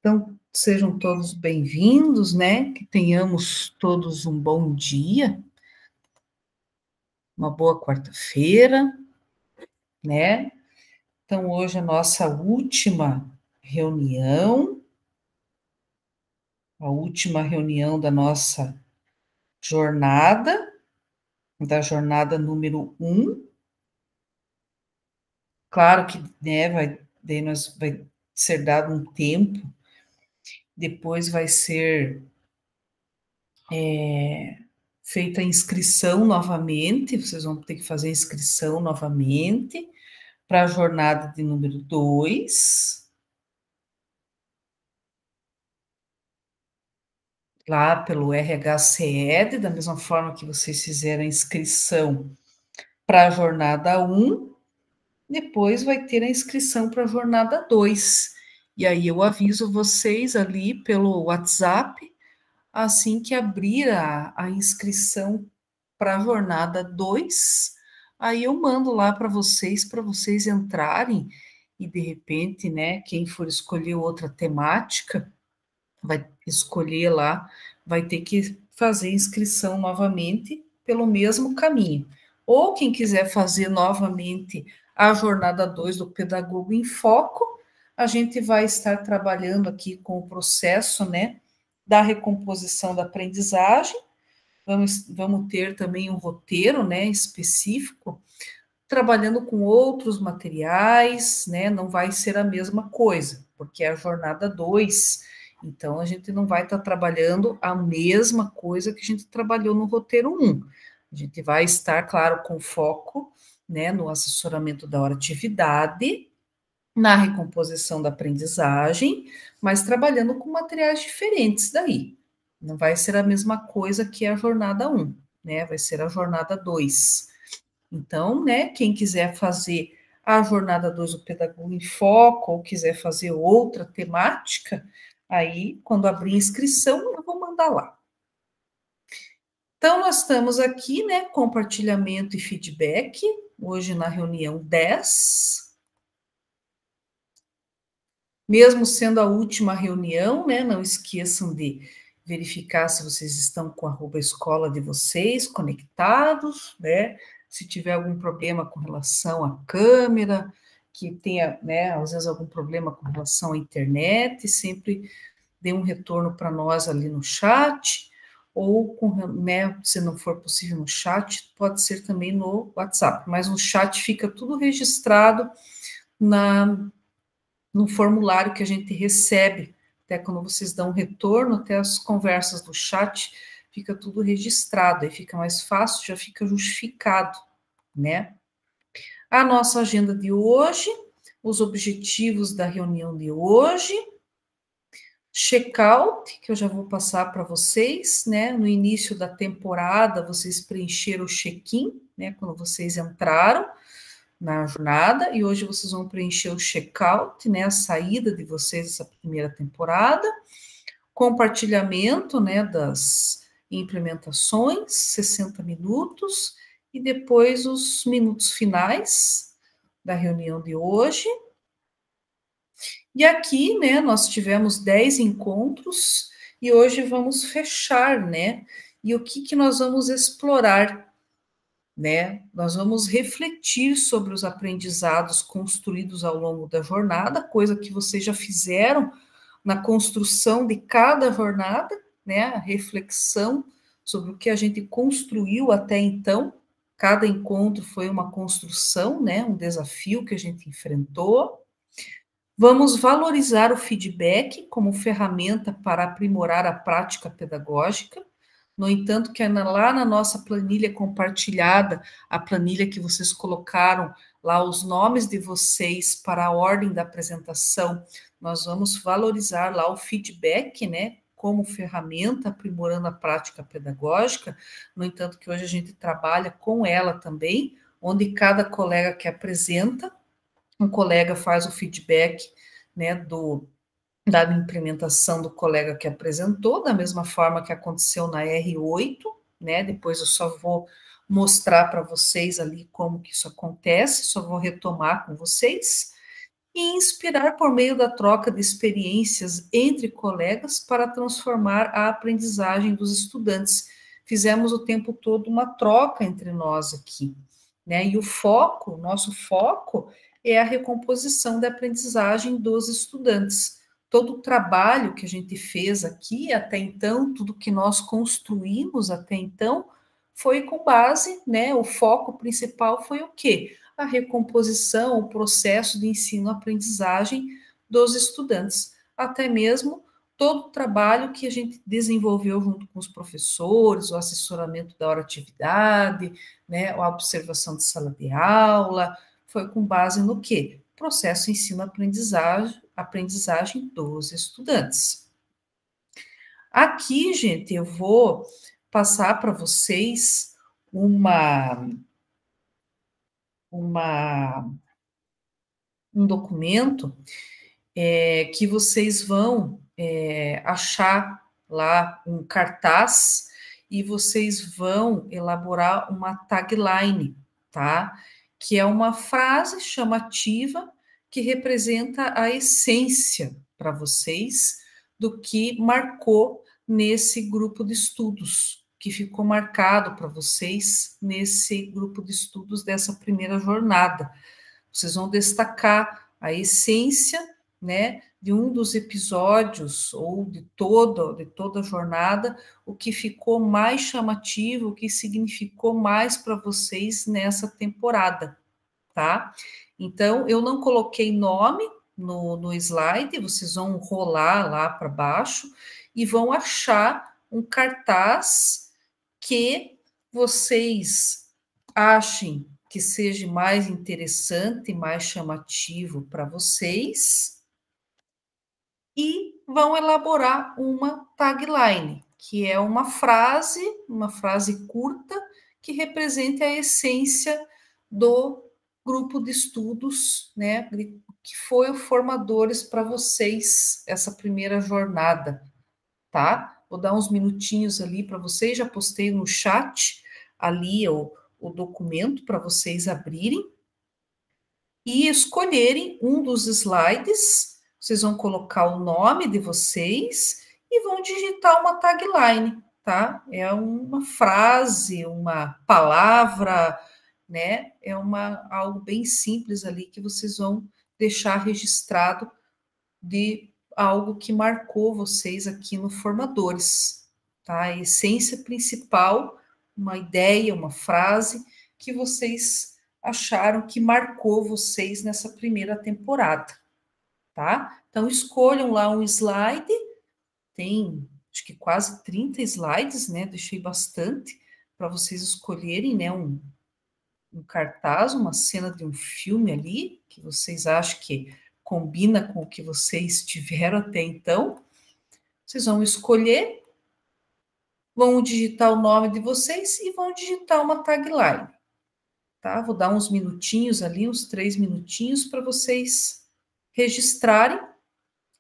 Então, sejam todos bem-vindos, né? Que tenhamos todos um bom dia, uma boa quarta-feira, né? Então, hoje é a nossa última reunião, a última reunião da nossa jornada, da jornada número 1. Claro que, né, vai ser dado um tempo, depois vai ser feita a inscrição novamente, vocês vão ter que fazer a inscrição novamente para a jornada de número 2, lá pelo RHCED, da mesma forma que vocês fizeram a inscrição para a jornada 1, depois vai ter a inscrição para a jornada 2. E aí eu aviso vocês ali pelo WhatsApp, assim que abrir a inscrição para a jornada 2, aí eu mando lá para vocês entrarem e de repente, né, quem for escolher outra temática, vai escolher lá, vai ter que fazer inscrição novamente pelo mesmo caminho. Ou quem quiser fazer novamente a jornada 2 do Pedagogo em Foco, a gente vai estar trabalhando aqui com o processo, né, da recomposição da aprendizagem. Vamos ter também um roteiro, né, específico, trabalhando com outros materiais, né, não vai ser a mesma coisa, porque é a jornada 2, então a gente não vai estar trabalhando a mesma coisa que a gente trabalhou no roteiro 1. A gente vai estar, claro, com foco, né, no assessoramento da hora-atividade, na recomposição da aprendizagem, mas trabalhando com materiais diferentes daí. Não vai ser a mesma coisa que a jornada 1, né? Vai ser a jornada 2. Então, né, quem quiser fazer a jornada 2 do Pedagogo em Foco, ou quiser fazer outra temática, aí, quando abrir inscrição, eu vou mandar lá. Então, nós estamos aqui, né, compartilhamento e feedback, hoje na reunião 10. Mesmo sendo a última reunião, né, não esqueçam de verificar se vocês estão com a @escola de vocês conectados, né? Se tiver algum problema com relação à câmera, que tenha, né, às vezes algum problema com relação à internet, sempre dê um retorno para nós ali no chat, ou, né, se não for possível no chat, pode ser também no WhatsApp, mas no chat fica tudo registrado no formulário que a gente recebe, até quando vocês dão um retorno, até as conversas do chat, fica tudo registrado, aí fica mais fácil, já fica justificado, né? A nossa agenda de hoje, os objetivos da reunião de hoje, check-out, que eu já vou passar para vocês, né? No início da temporada, vocês preencheram o check-in, né? Quando vocês entraram na jornada, e hoje vocês vão preencher o check-out, né, a saída de vocês dessa primeira temporada, compartilhamento, né, das implementações, 60 minutos, e depois os minutos finais da reunião de hoje. E aqui, né, nós tivemos 10 encontros, e hoje vamos fechar, né, e o que nós vamos explorar, né? Nós vamos refletir sobre os aprendizados construídos ao longo da jornada, coisa que vocês já fizeram na construção de cada jornada, né? A reflexão sobre o que a gente construiu até então. Cada encontro foi uma construção, né? Um desafio que a gente enfrentou. Vamos valorizar o feedback como ferramenta para aprimorar a prática pedagógica. No entanto, que lá na nossa planilha compartilhada, a planilha que vocês colocaram lá os nomes de vocês para a ordem da apresentação, nós vamos valorizar lá o feedback, né, como ferramenta, aprimorando a prática pedagógica. No entanto, que hoje a gente trabalha com ela também, onde cada colega que apresenta, um colega faz o feedback, né, da implementação do colega que apresentou, da mesma forma que aconteceu na R8, né? Depois eu só vou mostrar para vocês ali como que isso acontece, só vou retomar com vocês. e inspirar por meio da troca de experiências entre colegas para transformar a aprendizagem dos estudantes. Fizemos o tempo todo uma troca entre nós aqui, né? E o foco, o nosso foco é a recomposição da aprendizagem dos estudantes. Todo o trabalho que a gente fez aqui até então, tudo que nós construímos até então, foi com base, né? O foco principal foi o quê? A recomposição, o processo de ensino-aprendizagem dos estudantes, até mesmo todo o trabalho que a gente desenvolveu junto com os professores, o assessoramento da hora-atividade, né, a observação de sala de aula, foi com base no quê? Processo ensino-aprendizagem dos estudantes. Aqui, gente, eu vou passar para vocês uma, uma, um documento que vocês vão achar lá um cartaz e vocês vão elaborar uma tagline, tá? Que é uma frase chamativa que representa a essência para vocês do que marcou nesse grupo de estudos, que ficou marcado para vocês nesse grupo de estudos dessa primeira jornada. Vocês vão destacar a essência, né, de um dos episódios ou de toda a jornada, o que ficou mais chamativo, o que significou mais para vocês nessa temporada, tá? Então, eu não coloquei nome no slide, vocês vão rolar lá para baixo e vão achar um cartaz que vocês achem que seja mais interessante, mais chamativo para vocês, e vão elaborar uma tagline, que é uma frase curta, que represente a essência do grupo de estudos, né, que foi o Formadores para vocês, essa primeira jornada, tá? Vou dar uns minutinhos ali para vocês, já postei no chat ali o documento para vocês abrirem e escolherem um dos slides. Vocês vão colocar o nome de vocês e vão digitar uma tagline, tá? É uma frase, uma palavra, né? É algo bem simples ali que vocês vão deixar registrado de algo que marcou vocês aqui no Formadores, tá? A essência principal, uma ideia, uma frase que vocês acharam que marcou vocês nessa primeira temporada, tá? Então, escolham lá um slide, tem acho que quase 30 slides, né? Deixei bastante para vocês escolherem, né? Um cartaz, uma cena de um filme ali, que vocês acham que combina com o que vocês tiveram até então. Vocês vão escolher, vão digitar o nome de vocês e vão digitar uma tagline, tá? Vou dar uns minutinhos ali, uns 3 minutinhos para vocês registrarem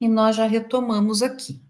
e nós já retomamos aqui.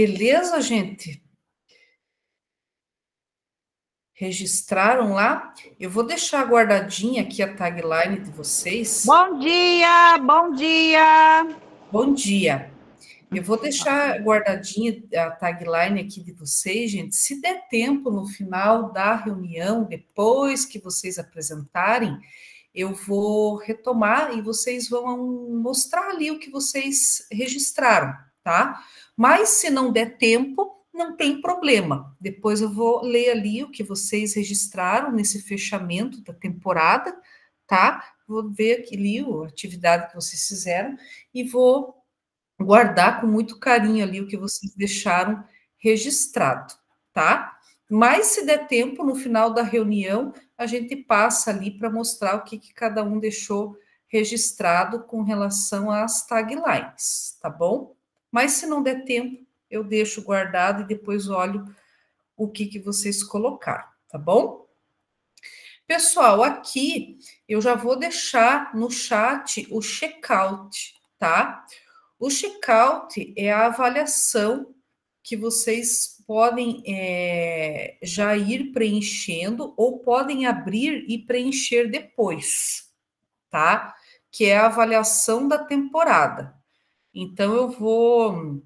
Beleza, gente? Registraram lá? Eu vou deixar guardadinha aqui a tagline de vocês. Bom dia, bom dia. Bom dia. Eu vou deixar guardadinha a tagline aqui de vocês, gente. Se der tempo no final da reunião, depois que vocês apresentarem, eu vou retomar e vocês vão mostrar ali o que vocês registraram, tá? Mas se não der tempo, não tem problema. Depois eu vou ler ali o que vocês registraram nesse fechamento da temporada, tá? Vou ver ali a atividade que vocês fizeram e vou guardar com muito carinho ali o que vocês deixaram registrado, tá? Mas se der tempo, no final da reunião, a gente passa ali para mostrar o que cada um deixou registrado com relação às taglines, tá bom? Mas se não der tempo, eu deixo guardado e depois olho o que vocês colocaram, tá bom? Pessoal, aqui eu já vou deixar no chat o checkout, tá? O checkout é a avaliação que vocês podem já ir preenchendo ou podem abrir e preencher depois, tá? Que é a avaliação da temporada. Então, eu vou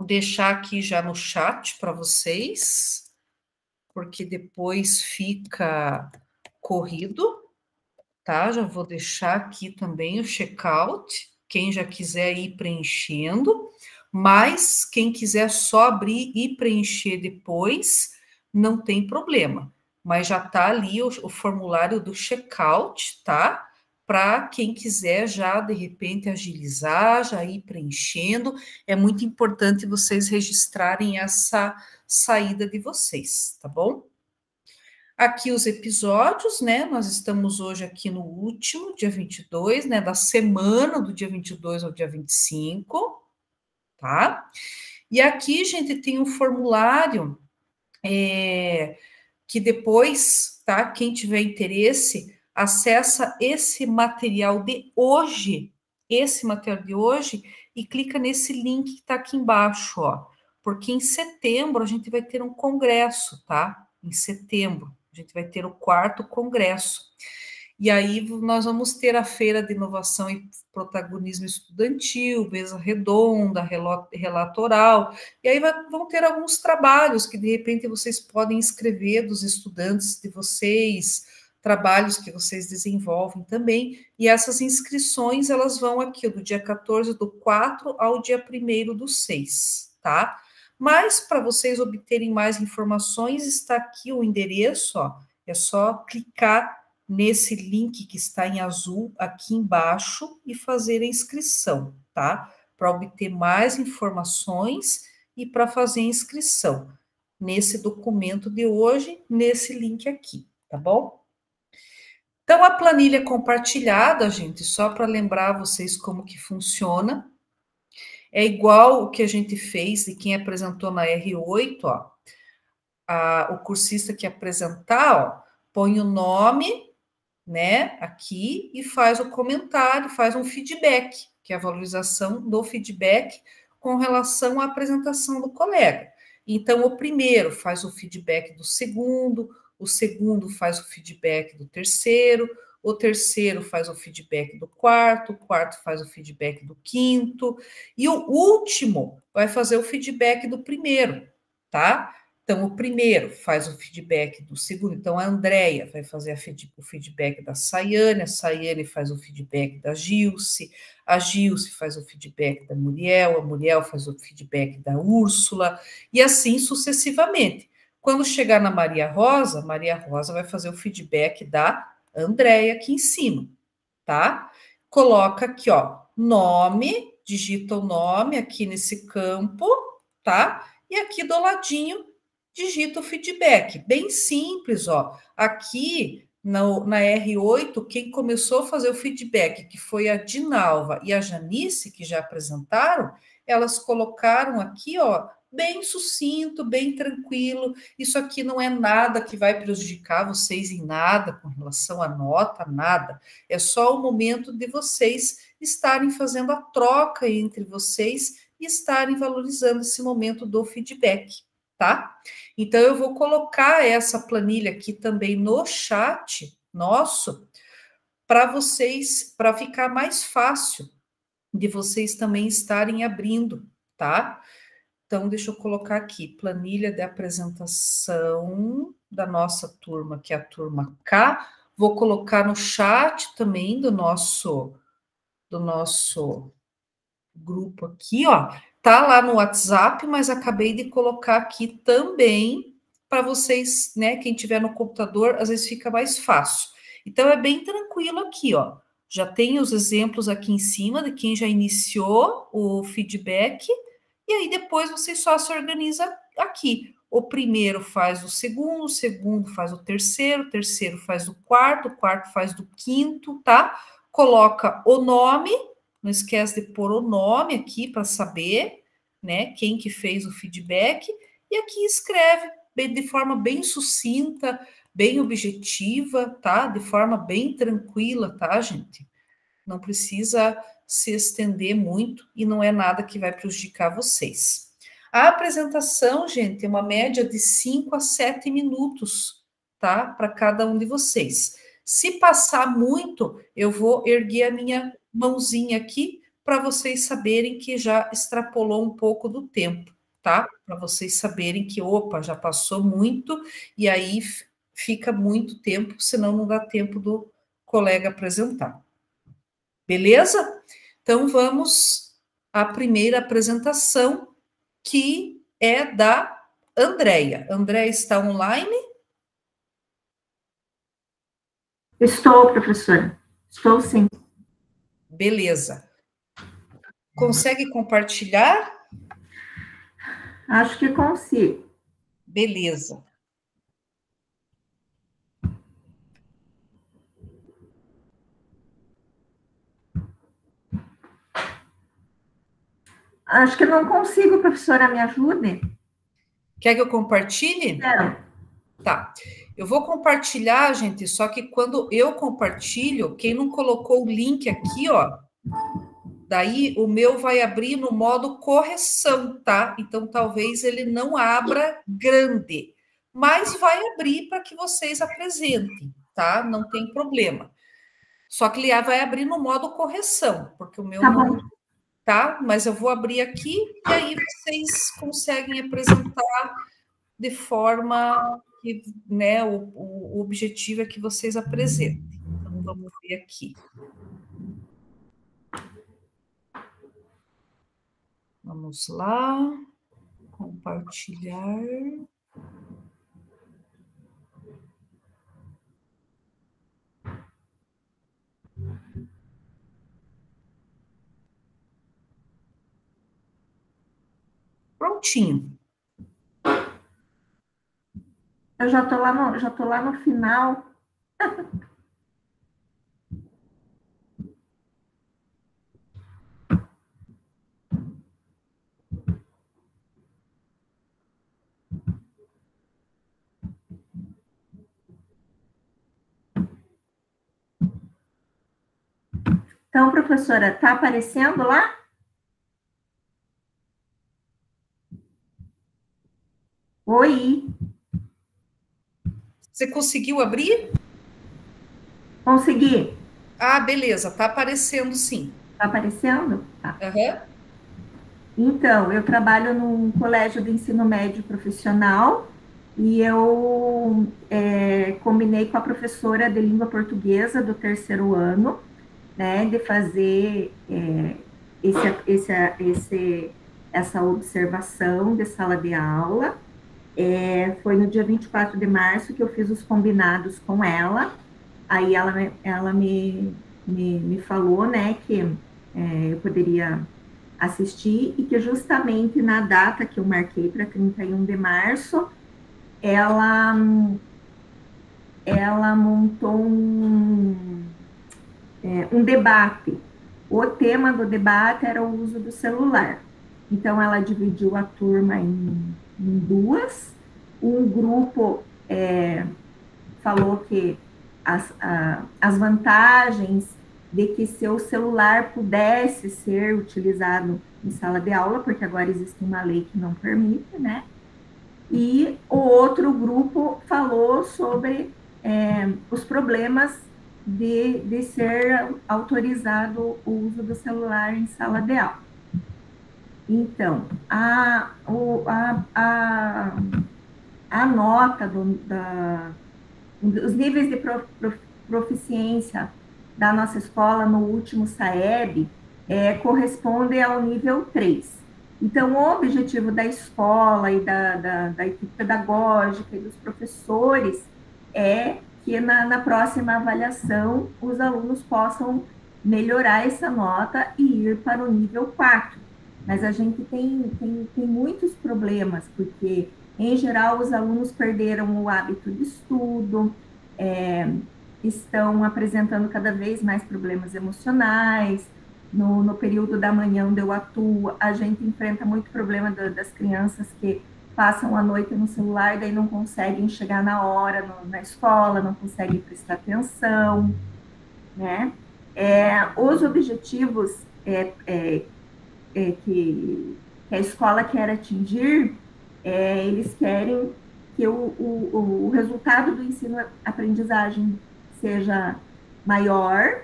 deixar aqui já no chat para vocês, porque depois fica corrido, tá? Já vou deixar aqui também o checkout, quem já quiser ir preenchendo, mas quem quiser só abrir e preencher depois, não tem problema. Mas já tá ali o formulário do checkout, tá? Para quem quiser já, de repente, agilizar, já ir preenchendo. É muito importante vocês registrarem essa saída de vocês, tá bom? Aqui os episódios, né? Nós estamos hoje aqui no último, dia 22, né? Da semana do dia 22 ao dia 25, tá? E aqui, gente, tem um formulário que depois, tá? Quem tiver interesse, acessa esse material de hoje, e clica nesse link que tá aqui embaixo, ó. Porque em setembro a gente vai ter um congresso, tá? Em setembro. A gente vai ter o 4º congresso. E aí nós vamos ter a Feira de Inovação e Protagonismo Estudantil, mesa redonda, relato oral, e aí vão ter alguns trabalhos que de repente vocês podem escrever dos estudantes de vocês, trabalhos que vocês desenvolvem também, e essas inscrições elas vão aqui do dia 14/4 ao dia 1/6, tá? Mas, para vocês obterem mais informações, está aqui o endereço, ó. É só clicar nesse link que está em azul aqui embaixo e fazer a inscrição, tá? Para obter mais informações e para fazer a inscrição nesse documento de hoje, nesse link aqui, tá bom? Então, a planilha compartilhada, gente, só para lembrar vocês como que funciona, é igual o que a gente fez e quem apresentou na R8, ó, o cursista que apresentar, ó, põe o nome, né, aqui e faz o comentário, faz um feedback, que é a valorização do feedback com relação à apresentação do colega. Então, o primeiro faz o feedback do segundo, o segundo faz o feedback do terceiro, o terceiro faz o feedback do quarto, o quarto faz o feedback do quinto, e o último vai fazer o feedback do primeiro, tá? Então, o primeiro faz o feedback do segundo. Então, a Andrea vai fazer o feedback da Sayane, a Sayane faz o feedback da Gilce, a Gilce faz o feedback da Muriel, a Muriel faz o feedback da Úrsula, e assim sucessivamente. Quando chegar na Maria Rosa vai fazer o feedback da Andrea aqui em cima, tá? Coloca aqui, ó, nome, digita o nome aqui nesse campo, tá? E aqui do ladinho, digita o feedback, bem simples, ó. Aqui na R8, quem começou a fazer o feedback, que foi a Dinalva e a Janice, que já apresentaram, elas colocaram aqui, ó, bem sucinto, bem tranquilo. Isso aqui não é nada que vai prejudicar vocês em nada com relação à nota, nada. É só o momento de vocês estarem fazendo a troca entre vocês e estarem valorizando esse momento do feedback, tá? Então, eu vou colocar essa planilha aqui também no chat nosso, para vocês, para ficar mais fácil de vocês também estarem abrindo, tá? Então, deixa eu colocar aqui, planilha de apresentação da nossa turma, que é a turma K. Vou colocar no chat também do nosso grupo aqui, ó. Tá lá no WhatsApp, mas acabei de colocar aqui também para vocês, né? Quem tiver no computador, às vezes fica mais fácil. Então, é bem tranquilo aqui, ó. Já tem os exemplos aqui em cima de quem já iniciou o feedback, e aí depois você só se organiza aqui. O primeiro faz o segundo faz o terceiro faz o quarto faz do quinto, tá? Coloca o nome, não esquece de pôr o nome aqui para saber, né, quem que fez o feedback, e aqui escreve de forma bem sucinta, bem objetiva, tá? De forma bem tranquila, tá, gente? Não precisa se estender muito e não é nada que vai prejudicar vocês. A apresentação, gente, é uma média de 5 a 7 minutos, tá? Para cada um de vocês. Se passar muito, eu vou erguer a minha mãozinha aqui para vocês saberem que já extrapolou um pouco do tempo, tá? Para vocês saberem que, opa, já passou muito e aí fica muito tempo, senão não dá tempo do colega apresentar. Beleza? Então, vamos à primeira apresentação, que é da Andréia. Andréia está online? Estou, professora. Estou, sim. Beleza. Consegue compartilhar? Acho que consigo. Beleza. Acho que não consigo, professora, me ajude? Quer que eu compartilhe? Não. Tá. Eu vou compartilhar, gente, só que quando eu compartilho, quem não colocou o link aqui, ó, daí o meu vai abrir no modo correção, tá? Então talvez ele não abra grande, mas vai abrir para que vocês apresentem, tá? Não tem problema. Só que ele vai abrir no modo correção, porque o meu Tá não, bom. tá? Mas eu vou abrir aqui e aí vocês conseguem apresentar de forma que, né, o objetivo é que vocês apresentem. Então vamos ver aqui. Vamos lá, compartilhar. Prontinho. Eu já estou lá no final. Então, professora, está aparecendo lá? Oi. Você conseguiu abrir? Consegui. Ah, beleza, tá aparecendo sim. Está aparecendo? Tá. Uhum. Então, eu trabalho num colégio de ensino médio profissional e eu combinei com a professora de língua portuguesa do terceiro ano, né, de fazer essa observação de sala de aula. Foi no dia 24 de março que eu fiz os combinados com ela. Aí ela me falou, né, que eu poderia assistir e que justamente na data que eu marquei para 31 de março, ela montou um debate. O tema do debate era o uso do celular. Então, ela dividiu a turma em duas. Um grupo falou que as vantagens de que seu celular pudesse ser utilizado em sala de aula, porque agora existe uma lei que não permite, né? E o outro grupo falou sobre os problemas de ser autorizado o uso do celular em sala de aula. Então, a nota os níveis de proficiência da nossa escola no último SAEB corresponde ao nível 3. Então, o objetivo da escola e da equipe pedagógica e dos professores é que na próxima avaliação os alunos possam melhorar essa nota e ir para o nível 4. Mas a gente tem muitos problemas, porque, em geral, os alunos perderam o hábito de estudo, estão apresentando cada vez mais problemas emocionais. No período da manhã onde eu atuo, a gente enfrenta muito problema das crianças que passam a noite no celular e daí não conseguem chegar na hora na escola, não conseguem prestar atenção, né? Os objetivos que a escola quer atingir, eles querem que o resultado do ensino-aprendizagem seja maior,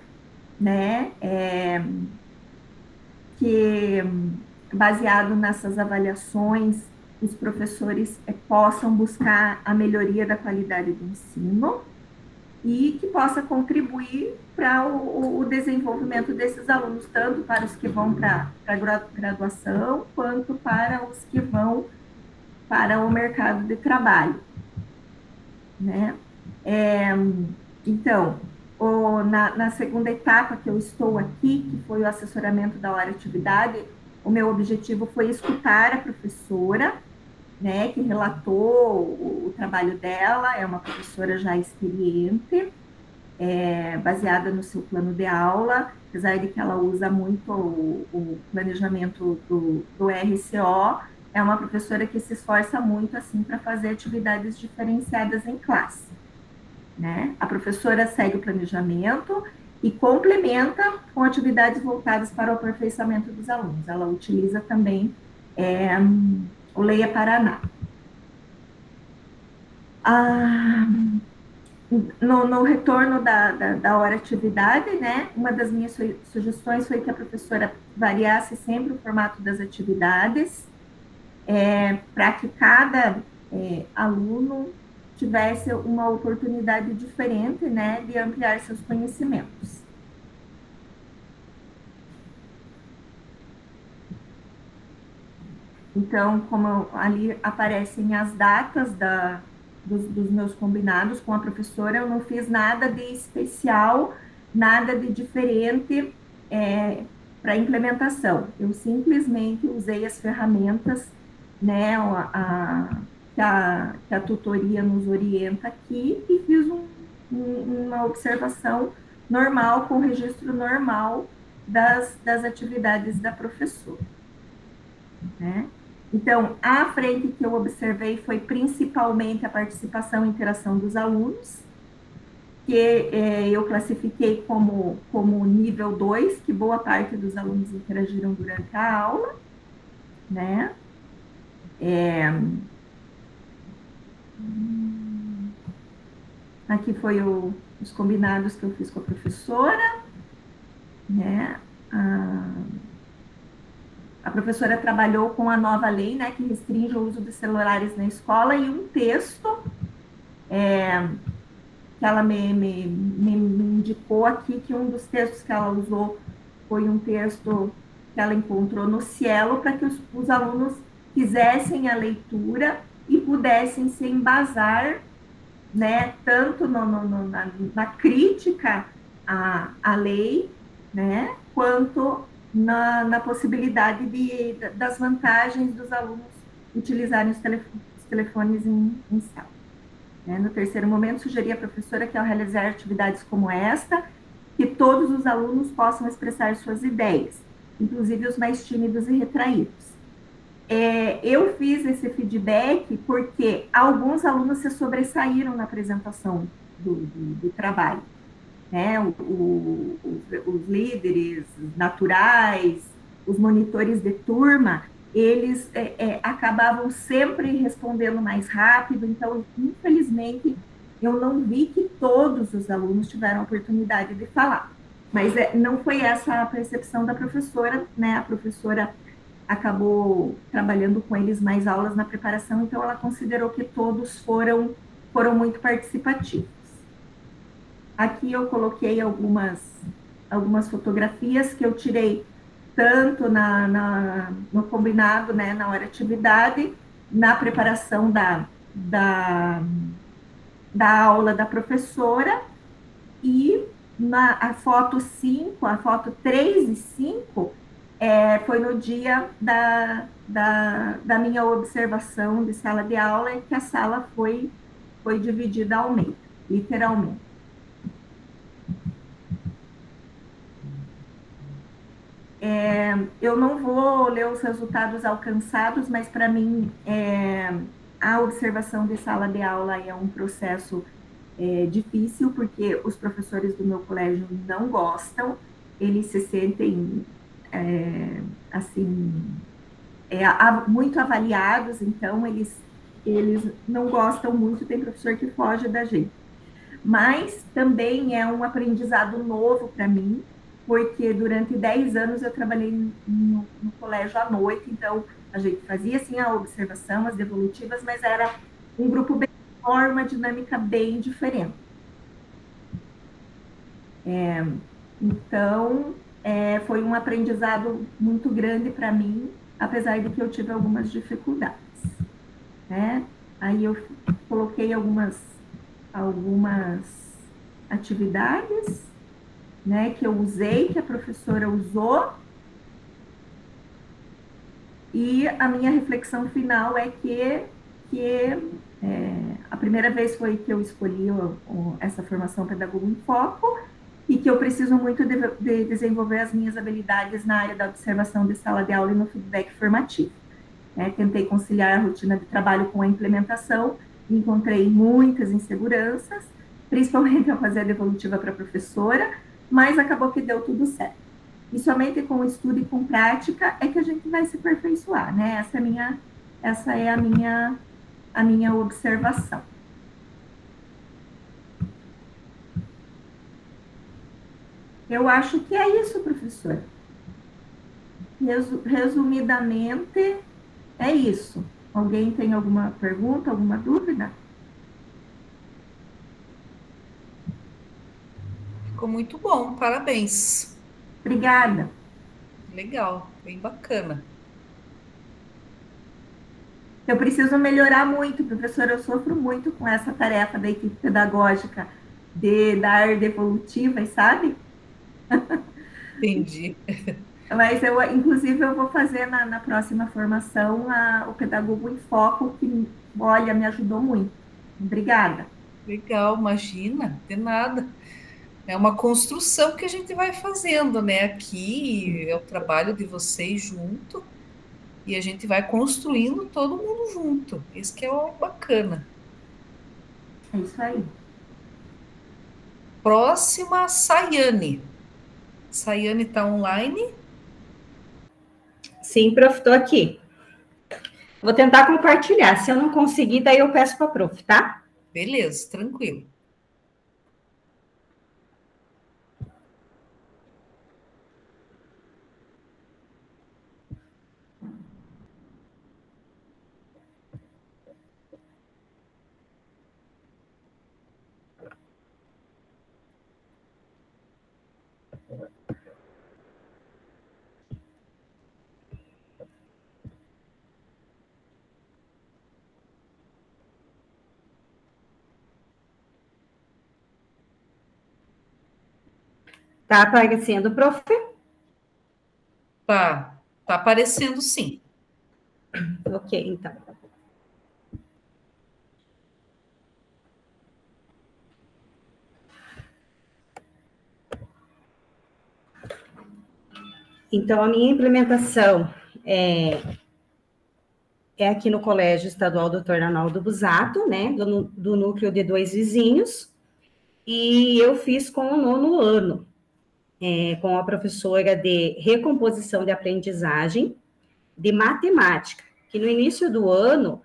né? Que, baseado nessas avaliações, os professores possam buscar a melhoria da qualidade do ensino e que possa contribuir para o desenvolvimento desses alunos, tanto para os que vão para a graduação, quanto para os que vão para o mercado de trabalho, né? Então, na segunda etapa que eu estou aqui, que foi o assessoramento da hora atividade, o meu objetivo foi escutar a professora, né, que relatou o trabalho dela, é uma professora já experiente, baseada no seu plano de aula, apesar de que ela usa muito o planejamento do RCO, é uma professora que se esforça muito, assim, para fazer atividades diferenciadas em classe, né? A professora segue o planejamento e complementa com atividades voltadas para o aperfeiçoamento dos alunos. Ela utiliza também o Leia Paraná. No retorno da hora atividade, né, uma das minhas sugestões foi que a professora variasse sempre o formato das atividades, para que cada aluno tivesse uma oportunidade diferente, né, de ampliar seus conhecimentos. Então, como ali aparecem as datas dos meus combinados com a professora, eu não fiz nada de especial, nada de diferente para implementação. Eu simplesmente usei as ferramentas, né, que a tutoria nos orienta aqui e fiz uma observação normal, com registro normal das atividades da professora, né? Então, a frente que eu observei foi principalmente a participação e interação dos alunos, que eu classifiquei como nível 2, que boa parte dos alunos interagiram durante a aula, né? Aqui foi os combinados que eu fiz com a professora, né? A professora trabalhou com a nova lei, né, que restringe o uso de celulares na escola, e um texto que ela me indicou aqui, que um dos textos que ela usou foi um texto que ela encontrou no Cielo, para que os alunos fizessem a leitura e pudessem se embasar, né, tanto na crítica à lei, né, quanto na possibilidade das vantagens dos alunos utilizarem os telefones em sala. No terceiro momento, sugeri à professora que, ao realizar atividades como esta, que todos os alunos possam expressar suas ideias, inclusive os mais tímidos e retraídos. Eu fiz esse feedback porque alguns alunos se sobressaíram na apresentação do trabalho. né? Os líderes naturais, os monitores de turma, eles acabavam sempre respondendo mais rápido, então, infelizmente, eu não vi que todos os alunos tiveram a oportunidade de falar. Mas não foi essa a percepção da professora, né? A professora acabou trabalhando com eles mais aulas na preparação, então ela considerou que todos foram muito participativos. Aqui eu coloquei algumas fotografias que eu tirei tanto no combinado, né, na hora atividade, na preparação da aula da professora, e a foto 5, a foto 3 e 5, foi no dia da minha observação de sala de aula, que a sala foi dividida ao meio, literalmente. Eu não vou ler os resultados alcançados, mas para mim a observação de sala de aula é um processo difícil, porque os professores do meu colégio não gostam, eles se sentem assim muito avaliados, então eles não gostam muito, tem professor que foge da gente. Mas também é um aprendizado novo para mim, porque durante 10 anos eu trabalhei no colégio à noite, então a gente fazia assim a observação, as devolutivas, mas era um grupo bem menor, uma dinâmica bem diferente. Então, foi um aprendizado muito grande para mim, apesar de que eu tive algumas dificuldades, né? Aí eu coloquei algumas atividades, né, que eu usei, que a professora usou, e a minha reflexão final é que a primeira vez foi que eu escolhi essa formação Pedagogo em Foco, e que eu preciso muito de desenvolver as minhas habilidades na área da observação de sala de aula e no feedback formativo. Tentei conciliar a rotina de trabalho com a implementação, encontrei muitas inseguranças, principalmente ao fazer a devolutiva para a professora, mas acabou que deu tudo certo. E somente com o estudo e com prática é que a gente vai se aperfeiçoar, né? Essa é a minha observação. Eu acho que é isso, professora. Resumidamente, é isso. Alguém tem alguma pergunta, alguma dúvida? Ficou muito bom, parabéns. Obrigada. Legal, bem bacana. Eu preciso melhorar muito, professora. Eu sofro muito com essa tarefa da equipe pedagógica de dar devolutivas, sabe? Entendi. Mas inclusive, eu vou fazer na próxima formação o Pedagogo em Foco, que, olha, me ajudou muito. Obrigada. Legal, imagina, de nada. É uma construção que a gente vai fazendo, né? Aqui é o trabalho de vocês junto e a gente vai construindo todo mundo junto. Isso que é o bacana. É isso aí. Próxima, Sayane. Sayane está online? Sim, prof, estou aqui. Vou tentar compartilhar. Se eu não conseguir, daí eu peço para a prof, tá? Beleza, tranquilo. Tá aparecendo, prof? Tá aparecendo sim. Ok, então. Então, a minha implementação é aqui no Colégio Estadual Dr. Arnaldo Busato, né, do núcleo de 2 vizinhos. e eu fiz com o 9º ano, com a professora de recomposição de aprendizagem, de matemática, que no início do ano,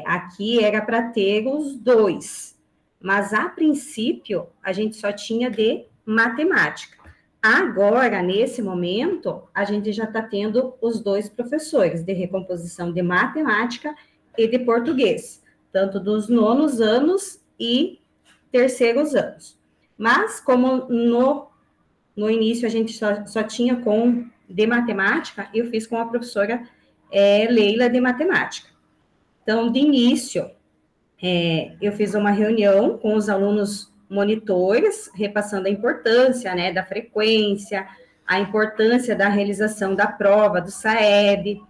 aqui era para ter os 2, mas a princípio a gente só tinha de matemática. Agora, nesse momento, a gente já está tendo os 2 professores de recomposição de matemática e de português, tanto dos 9º anos e 3º anos. Mas, como no início a gente só tinha de matemática, eu fiz com a professora Leila de matemática. Então, de início, eu fiz uma reunião com os alunos monitores, repassando a importância, né, da frequência, a importância da realização da prova do SAEB,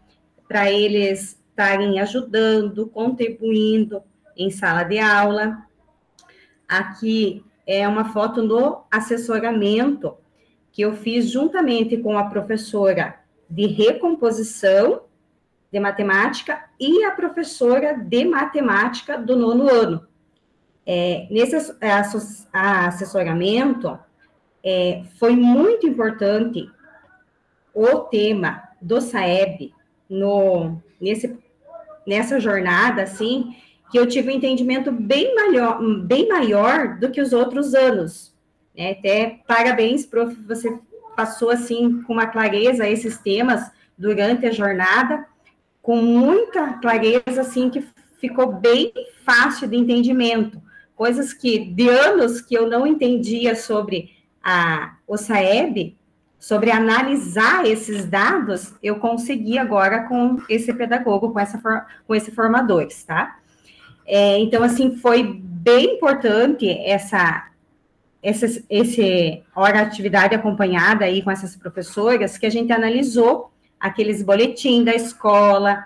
para eles estarem ajudando, contribuindo em sala de aula. Aqui é uma foto do assessoramento que eu fiz juntamente com a professora de recomposição de matemática e a professora de matemática do 9º ano. Nesse assessoramento, foi muito importante o tema do SAEB nessa jornada, assim, que eu tive um entendimento bem maior do que os outros anos. Até parabéns, prof, você passou, assim, com uma clareza esses temas durante a jornada, com muita clareza, assim, que ficou bem fácil de entendimento. Coisas de anos que eu não entendia sobre o SAEB, sobre analisar esses dados, eu consegui agora com esse pedagogo, com esse formadores, tá? Então, assim, foi bem importante essa atividade acompanhada aí com essas professoras, que a gente analisou aqueles boletins da escola,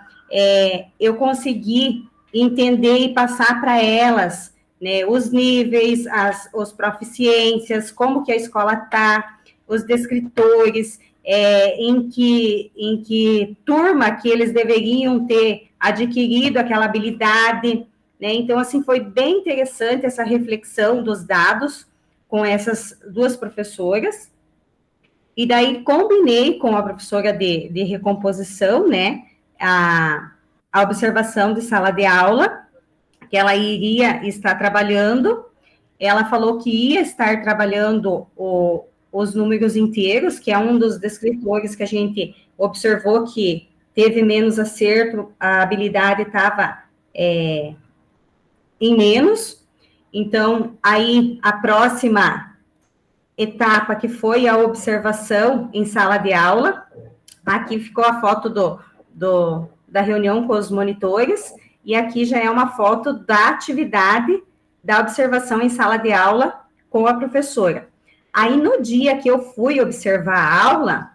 eu consegui entender e passar para elas, né, os níveis, as proficiências, como que a escola está, os descritores, em que turma que eles deveriam ter adquirido aquela habilidade, né? Então, assim, foi bem interessante essa reflexão dos dados com essas 2 professoras, e daí combinei com a professora de recomposição, né, a observação de sala de aula, que ela iria estar trabalhando. Ela falou que ia estar trabalhando os números inteiros, que é um dos descritores que a gente observou que teve menos acerto, a habilidade estava em menos. Então, aí, a próxima etapa, que foi a observação em sala de aula, aqui ficou a foto da reunião com os monitores, e aqui já é uma foto da atividade da observação em sala de aula com a professora. Aí, no dia que eu fui observar a aula,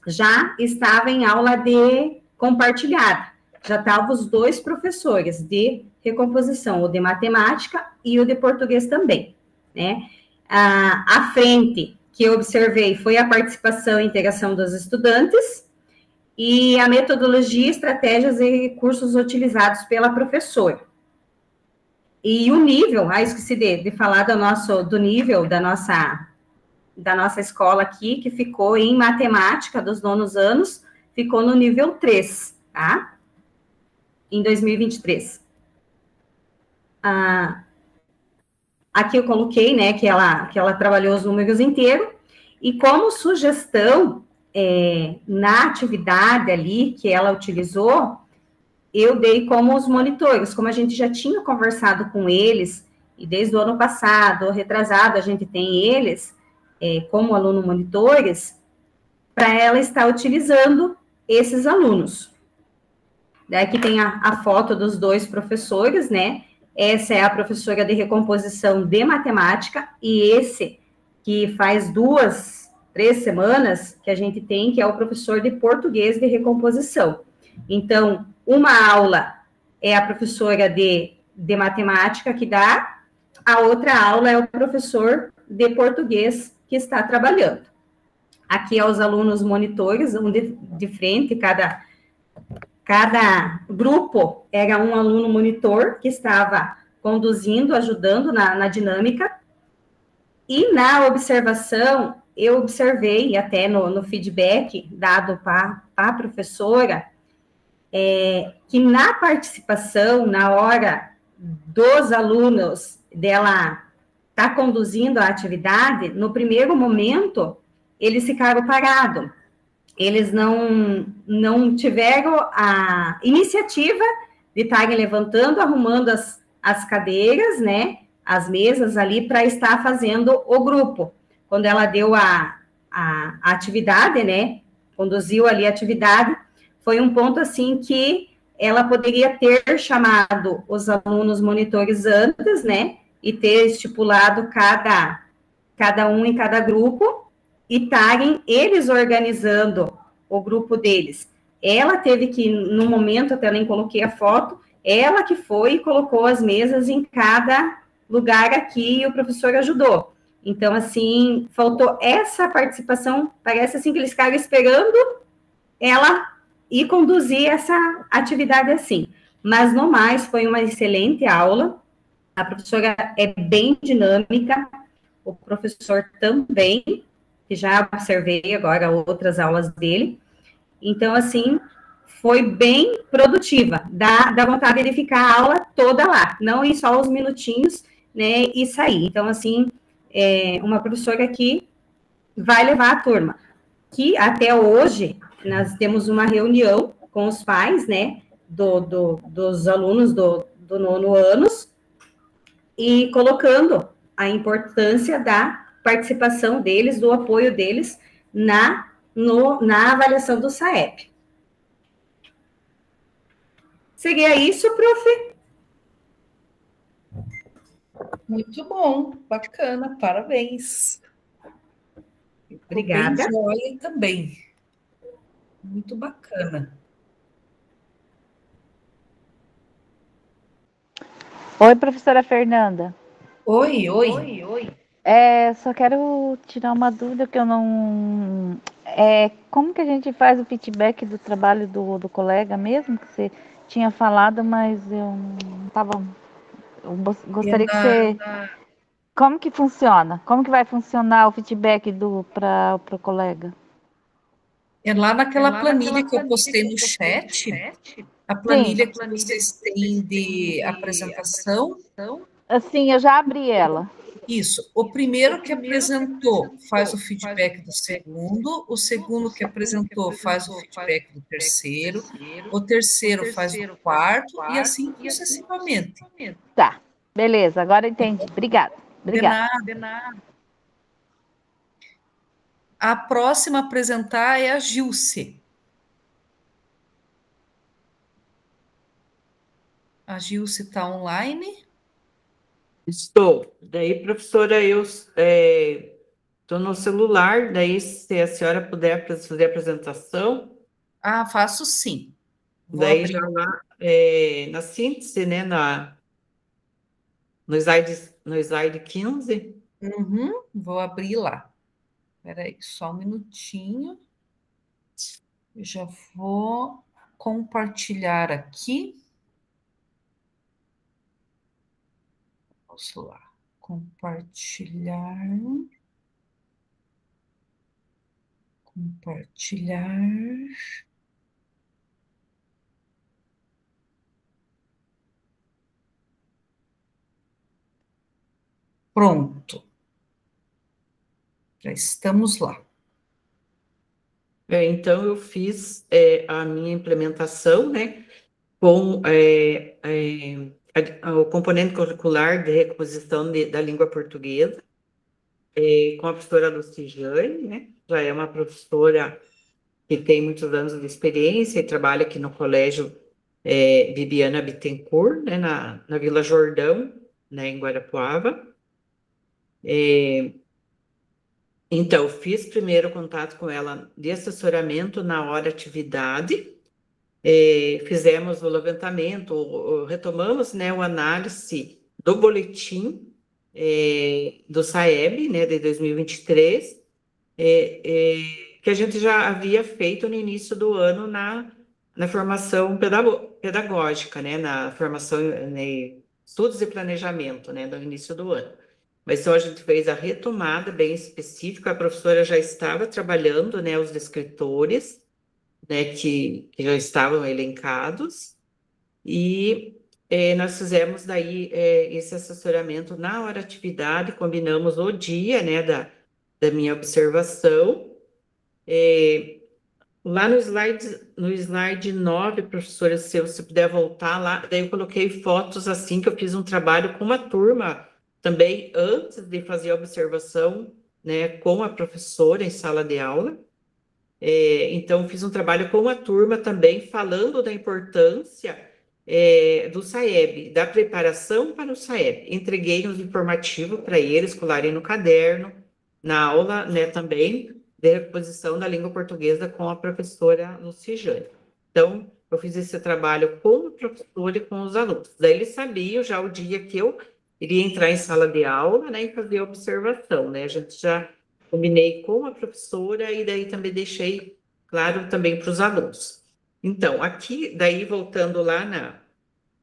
já estava em aula de compartilhada, já estavam os 2 professores de recomposição, o de matemática e o de português também, né? A frente que eu observei foi a participação e integração dos estudantes, e a metodologia, estratégias e recursos utilizados pela professora. E o nível, esqueci de falar do nível da nossa escola aqui, que ficou em matemática dos 9º anos, ficou no nível 3, tá? Em 2023. Aqui eu coloquei, né, que ela trabalhou os números inteiros, e como sugestão, na atividade ali que ela utilizou, eu dei como os monitores, como a gente já tinha conversado com eles, e desde o ano passado, retrasado, a gente tem eles como aluno monitores, para ela estar utilizando esses alunos. Daí aqui tem a foto dos 2 professores, né? Essa é a professora de recomposição de matemática, e esse que faz 2, 3 semanas que a gente tem, que é o professor de português de recomposição. Então, uma aula é a professora de matemática que dá, a outra aula é o professor de português que está trabalhando. Aqui é os alunos monitores, um de frente, cada grupo era um aluno monitor que estava conduzindo, ajudando na dinâmica, E na observação, eu observei até no feedback dado para a professora, que na participação, na hora dos alunos dela tá conduzindo a atividade, no primeiro momento, eles ficaram parados. Eles não tiveram a iniciativa de estarem levantando, arrumando as cadeiras, né, as mesas ali, para estar fazendo o grupo. Quando ela deu a atividade, né, conduziu ali a atividade, foi um ponto, assim, que ela poderia ter chamado os alunos monitores antes, né, e ter estipulado cada um em cada grupo, e estarem eles organizando o grupo deles. Ela teve que, no momento, até nem coloquei a foto, ela que foi e colocou as mesas em cada lugar aqui, e o professor ajudou. Então, assim, faltou essa participação, parece assim que eles ficaram esperando ela ir conduzir essa atividade assim. Mas, no mais, foi uma excelente aula. A professora é bem dinâmica, o professor também, que já observei agora outras aulas dele. Então, assim, foi bem produtiva, dá vontade de ficar a aula toda lá, não ir só os minutinhos, né, e sair. Então, assim, uma professora que vai levar a turma, que até hoje nós temos uma reunião com os pais, né, dos alunos do nono anos, e colocando a importância da participação deles, do apoio deles na avaliação do SAEP. Seria isso, prof? Muito bom, bacana, parabéns. Obrigada. Bem joia também. Muito bacana. Oi, professora Fernanda. Oi. Só quero tirar uma dúvida que eu não... como que a gente faz o feedback do trabalho do colega mesmo? Que você tinha falado, mas eu não estava... Eu gostaria que você... Como que funciona? Como que vai funcionar o feedback para o colega? É lá naquela planilha que eu postei no chat, a planilha que vocês têm de apresentação. Assim, eu já abri ela. Isso. O primeiro que apresentou faz o feedback do segundo, o segundo que apresentou faz o feedback do terceiro, o terceiro faz o quarto e assim sucessivamente. Tá, beleza, agora entendi. Obrigada. De nada. A próxima a apresentar é a Gilce. A Gilce está online? Estou. Daí, professora, eu estou no celular, daí se a senhora puder fazer a apresentação. Ah, faço sim. Daí já lá, na síntese, né, no slide 15. Uhum, vou abrir lá. Espera aí, só um minutinho. Eu já vou compartilhar aqui. Vamos lá. Compartilhar. Pronto. Já estamos lá. Então, eu fiz a minha implementação, né, com o componente curricular de reposição da língua portuguesa, com a professora Lucijane, né, já é uma professora que tem muitos anos de experiência e trabalha aqui no Colégio Bibiana Bittencourt, né, na Vila Jordão, né, em Guarapuava. Então, fiz primeiro contato com ela de assessoramento na hora atividade, fizemos o levantamento, retomamos, né, o análise do boletim do SAEB, né, de 2023, que a gente já havia feito no início do ano na formação pedagógica, né, na formação, né, estudos e planejamento, né, no início do ano. mas então a gente fez a retomada bem específica, a professora já estava trabalhando, né, os descritores, né, que já estavam elencados, e nós fizemos daí esse assessoramento na hora atividade, combinamos o dia, né, da minha observação. Lá no slide 9, professora, se você puder voltar lá, daí eu coloquei fotos assim, que eu fiz um trabalho com uma turma também, antes de fazer a observação, né, com a professora em sala de aula. Então, fiz um trabalho com a turma também, falando da importância do SAEB, da preparação para o SAEB. Entreguei um informativo para eles colarem no caderno, na aula, né, também, de reposição da língua portuguesa com a professora Lucijane. Então, eu fiz esse trabalho com o professor e com os alunos. Daí eles sabiam já o dia que eu iria entrar em sala de aula, né, e fazer a observação, né? A gente já combinei com a professora e daí também deixei claro também para os alunos. Então, aqui, daí voltando lá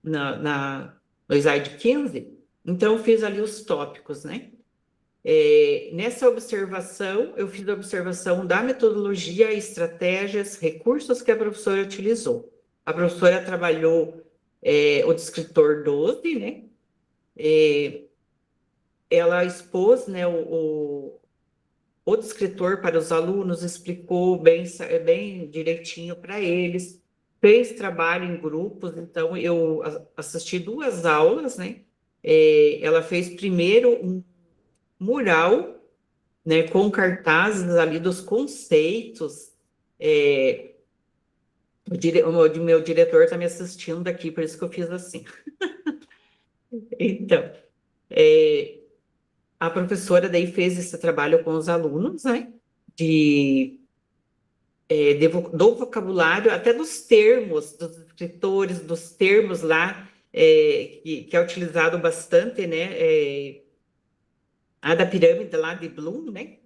no slide 15, então eu fiz ali os tópicos, né? Nessa observação, eu fiz a observação da metodologia, estratégias, recursos que a professora utilizou. A professora trabalhou o descritor 12, né? Ela expôs, né, o descritor para os alunos, explicou bem direitinho para eles, fez trabalho em grupos, então eu assisti 2 aulas, né? Ela fez primeiro um mural, né, com cartazes ali dos conceitos. O meu diretor está me assistindo aqui, por isso que eu fiz assim. Então, a professora daí fez esse trabalho com os alunos, né, do vocabulário, até dos termos, dos escritores, dos termos lá, que é utilizado bastante, né, a da pirâmide lá de Bloom, né?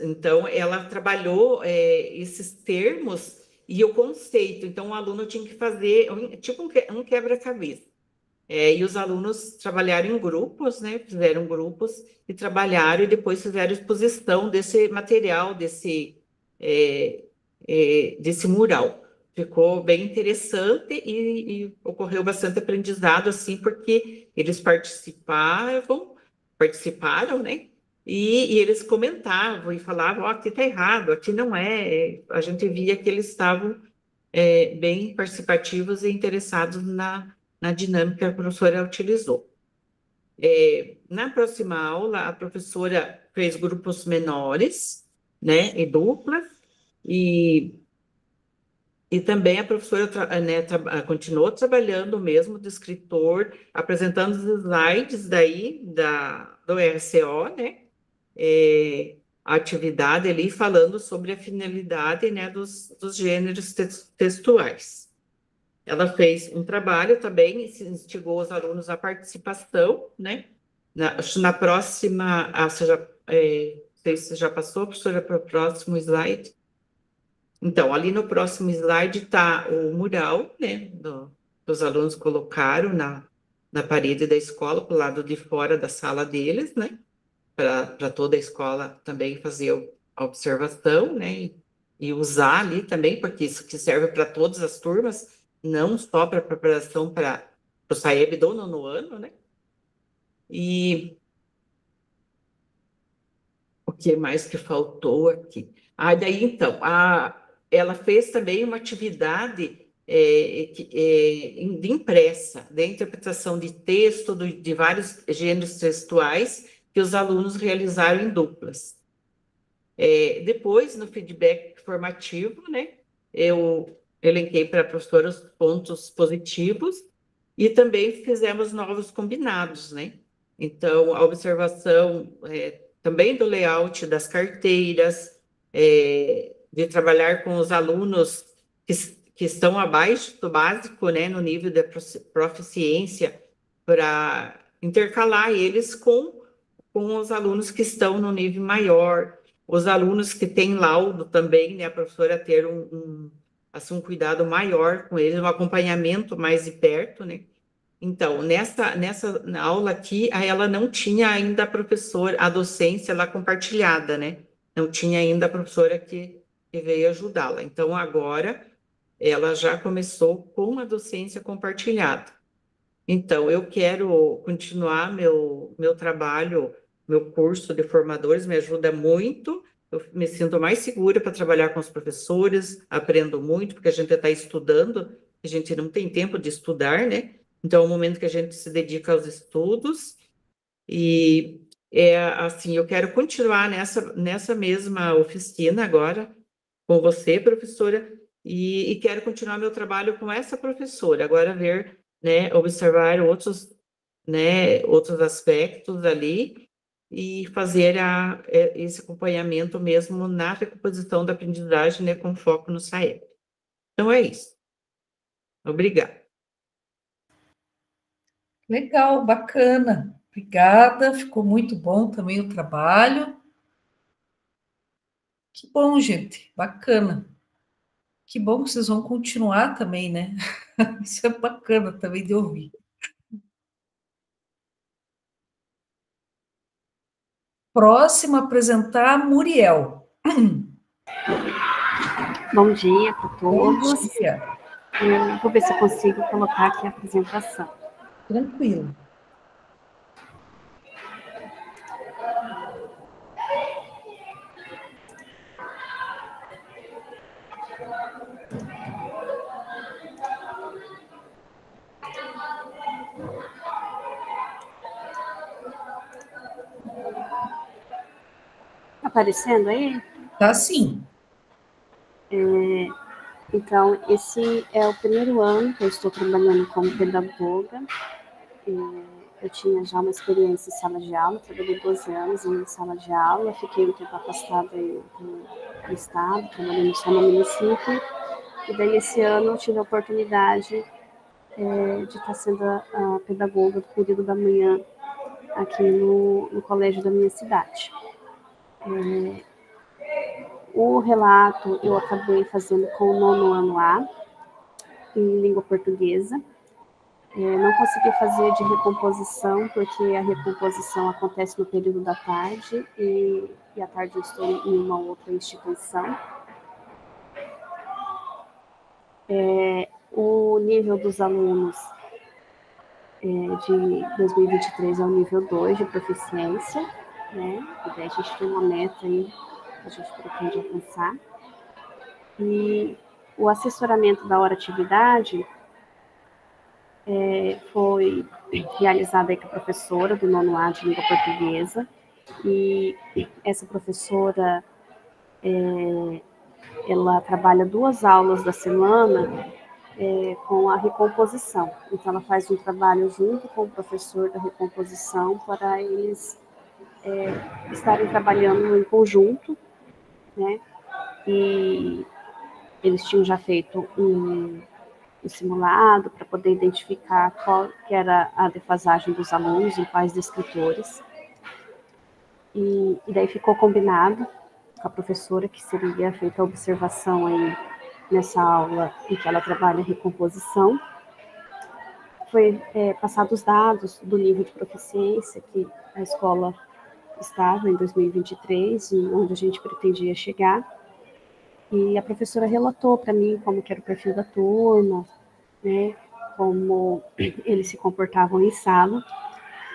Então, ela trabalhou esses termos e o conceito. Então, o aluno tinha que fazer tipo um quebra-cabeça. E os alunos trabalharam em grupos, né? Fizeram grupos e trabalharam e depois fizeram exposição desse material, desse mural. Ficou bem interessante e ocorreu bastante aprendizado, assim, porque eles participaram, né? E eles comentavam e falavam, aqui está errado, aqui não é. A gente via que eles estavam bem participativos e interessados na dinâmica que a professora utilizou. Na próxima aula, a professora fez grupos menores, né, e duplas, e também a professora continuou trabalhando o mesmo descritor, apresentando os slides daí do RCO, né, a atividade ali, falando sobre a finalidade, né, dos gêneros textuais. Ela fez um trabalho também, instigou os alunos à participação, né? Na próxima, não sei se você já passou, professora, para o próximo slide. Então, ali no próximo slide está o mural, né? Que os alunos colocaram na parede da escola, para o lado de fora da sala deles, né? Para toda a escola também fazer a observação, né? E usar ali também, porque isso que serve para todas as turmas, não só para preparação para o SAEB do 9º ano, né? E o que mais que faltou aqui? Daí, então, ela fez também uma atividade de impressa, de interpretação de texto, de vários gêneros textuais, que os alunos realizaram em duplas. Depois, no feedback formativo, né, eu elenquei para a professora os pontos positivos e também fizemos novos combinados, né? Então, a observação também do layout das carteiras, de trabalhar com os alunos que estão abaixo do básico, né, no nível de proficiência, para intercalar eles com os alunos que estão no nível maior, os alunos que têm laudo também, né, a professora ter um cuidado maior com eles, um acompanhamento mais de perto, né? Então, nessa aula aqui, ela não tinha ainda a professora, a docência lá compartilhada, né? Não tinha ainda a professora que veio ajudá-la. Então, agora, ela já começou com a docência compartilhada. Então, eu quero continuar meu trabalho, meu curso de formadores, me ajuda muito. Eu me sinto mais segura para trabalhar com os professores, aprendo muito, porque a gente está estudando, a gente não tem tempo de estudar, né? Então, é o momento que a gente se dedica aos estudos. E, assim, eu quero continuar nessa mesma oficina agora, com você, professora, e quero continuar meu trabalho com essa professora. Agora ver, né, observar outros aspectos ali e fazer esse acompanhamento mesmo na recomposição da aprendizagem, né, com foco no SAEB. Então, é isso. Obrigada. Legal, bacana. Obrigada, ficou muito bom também o trabalho. Que bom, gente, bacana. Que bom que vocês vão continuar também, né? Isso é bacana também de ouvir. Próximo a apresentar, Muriel. Bom dia para Bom todos. dia. Eu vou ver se eu consigo colocar aqui a apresentação. Tranquilo. Aparecendo aí? Tá sim. Então, esse é o primeiro ano que eu estou trabalhando como pedagoga. Eu tinha já uma experiência em sala de aula, trabalhei 12 anos em sala de aula, fiquei um tempo afastada do estado, trabalhando só no município, e daí esse ano eu tive a oportunidade de estar sendo a pedagoga do período da manhã aqui no colégio da minha cidade. O relato eu acabei fazendo com o 9º ano A, em língua portuguesa. Não consegui fazer de recomposição, porque a recomposição acontece no período da tarde, e à tarde eu estou em uma outra instituição. O nível dos alunos de 2023 é o nível 2 de proficiência, né? E daí a gente tem uma meta aí que a gente pretende alcançar. E o assessoramento da hora-atividade foi realizado aí com a professora do 9º A de língua portuguesa, e essa professora, ela trabalha 2 aulas da semana com a recomposição. Então, ela faz um trabalho junto com o professor da recomposição para eles estarem trabalhando em conjunto, né? E eles tinham já feito um simulado para poder identificar qual que era a defasagem dos alunos, em quais descritores. E daí ficou combinado com a professora que seria feita a observação aí nessa aula em que ela trabalha a recomposição. Foi passado os dados do nível de proficiência que a escola estava em 2023, onde a gente pretendia chegar. E a professora relatou para mim como que era o perfil da turma, né, como eles se comportavam em sala.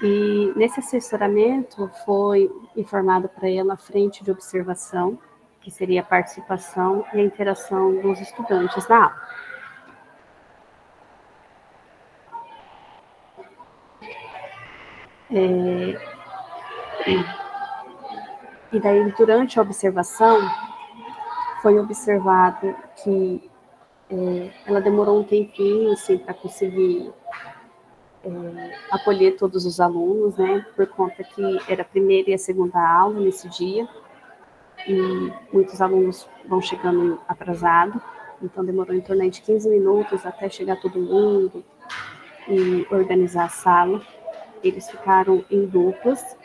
E nesse assessoramento foi informado para ela a frente de observação, que seria a participação e a interação dos estudantes na aula. E daí, durante a observação, foi observado que ela demorou um tempinho assim, para conseguir acolher todos os alunos, né, por conta que era a primeira e a segunda aula nesse dia, e muitos alunos vão chegando atrasados, então demorou em torno de 15 minutos até chegar todo mundo e organizar a sala. Eles ficaram em duplas.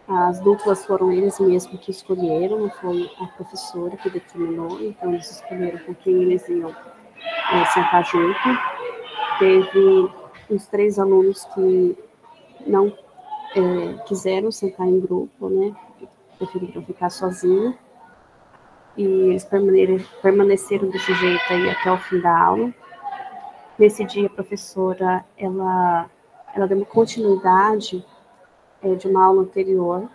As duplas foram eles mesmos que escolheram, não foi a professora que determinou, então eles escolheram com quem eles iam sentar junto. Teve uns 3 alunos que não quiseram sentar em grupo, né? Preferiram ficar sozinhos. E eles permaneceram desse jeito aí até o fim da aula. Nesse dia, a professora, ela deu uma continuidade de uma aula anterior,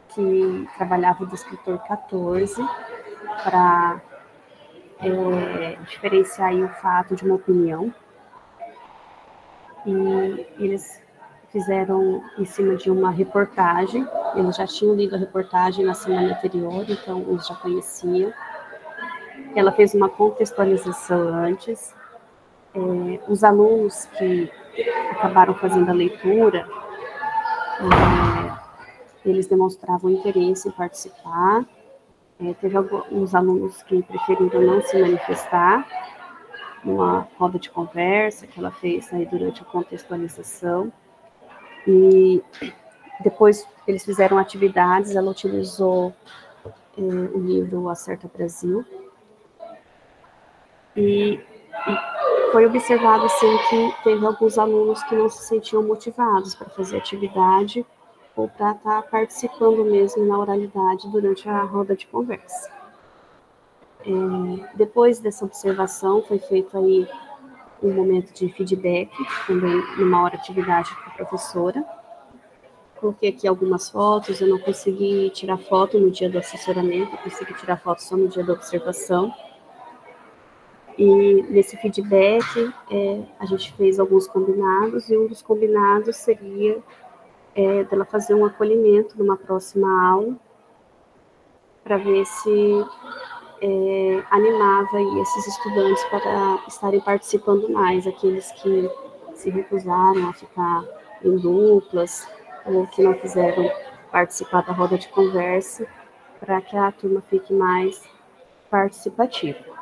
que trabalhava do escritor 14, para diferenciar aí o fato de uma opinião. E eles fizeram em cima de uma reportagem. Eles já tinham lido a reportagem na semana anterior, então eles já conheciam. Ela fez uma contextualização antes. Os alunos que acabaram fazendo a leitura, eles demonstravam interesse em participar. Teve alguns alunos que preferiram não se manifestar, numa roda de conversa que ela fez aí durante a contextualização. E depois eles fizeram atividades, ela utilizou o livro Acerta Brasil. E foi observado, assim, que teve alguns alunos que não se sentiam motivados para fazer atividade ou para estar participando mesmo na oralidade durante a roda de conversa. Depois dessa observação, foi feito aí um momento de feedback, também numa hora de atividade com a professora. Coloquei aqui algumas fotos, eu não consegui tirar foto no dia do assessoramento, eu consegui tirar foto só no dia da observação. E nesse feedback, a gente fez alguns combinados, e um dos combinados seria dela fazer um acolhimento numa próxima aula, para ver se animava aí esses estudantes para estarem participando mais, aqueles que se recusaram a ficar em duplas, ou que não quiseram participar da roda de conversa, para que a turma fique mais participativa.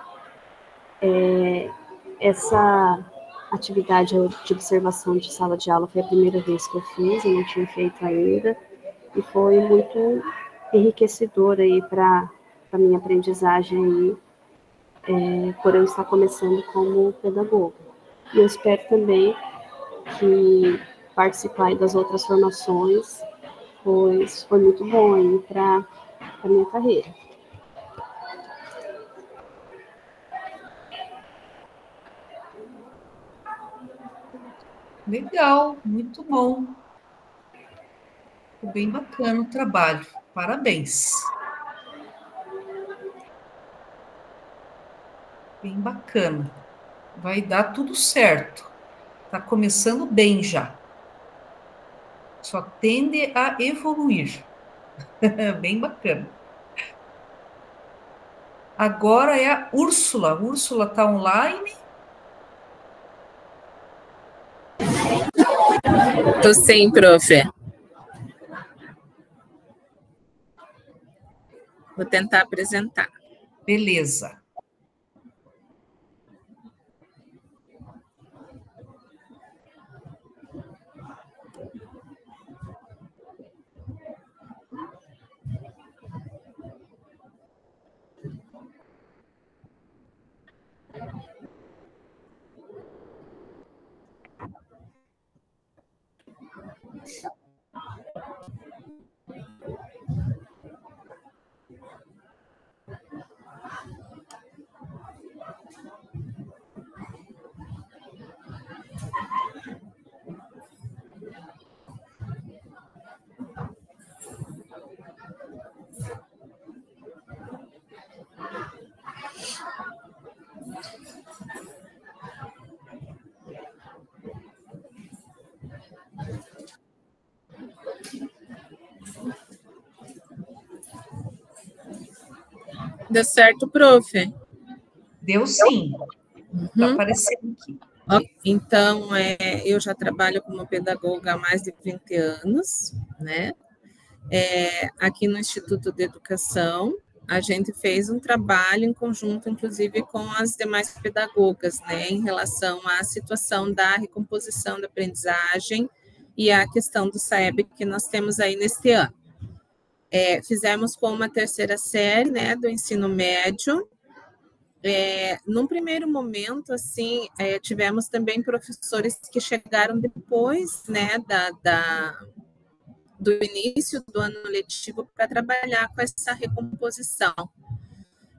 Essa atividade de observação de sala de aula foi a primeira vez que eu fiz, eu não tinha feito ainda, e foi muito enriquecedor aí para a minha aprendizagem aí, por eu estar começando como pedagoga. E eu espero também que participar das outras formações, pois foi muito bom aí para a minha carreira. Legal, muito bom. Ficou bem bacana o trabalho. Parabéns. Bem bacana. Vai dar tudo certo. Está começando bem já. Só tende a evoluir. Bem bacana. Agora é a Úrsula. Úrsula está online? Tô sim, prof. Vou tentar apresentar. Beleza. Deu certo, prof? Deu sim. Está aparecendo aqui. Então, eu já trabalho como pedagoga há mais de 20 anos, né? Aqui no Instituto de Educação, a gente fez um trabalho em conjunto, inclusive, com as demais pedagogas, né? Em relação à situação da recomposição da aprendizagem e a questão do SAEB que nós temos aí neste ano. Fizemos com uma terceira série, né, do ensino médio, num primeiro momento, assim, tivemos também professores que chegaram depois, né, do início do ano letivo para trabalhar com essa recomposição.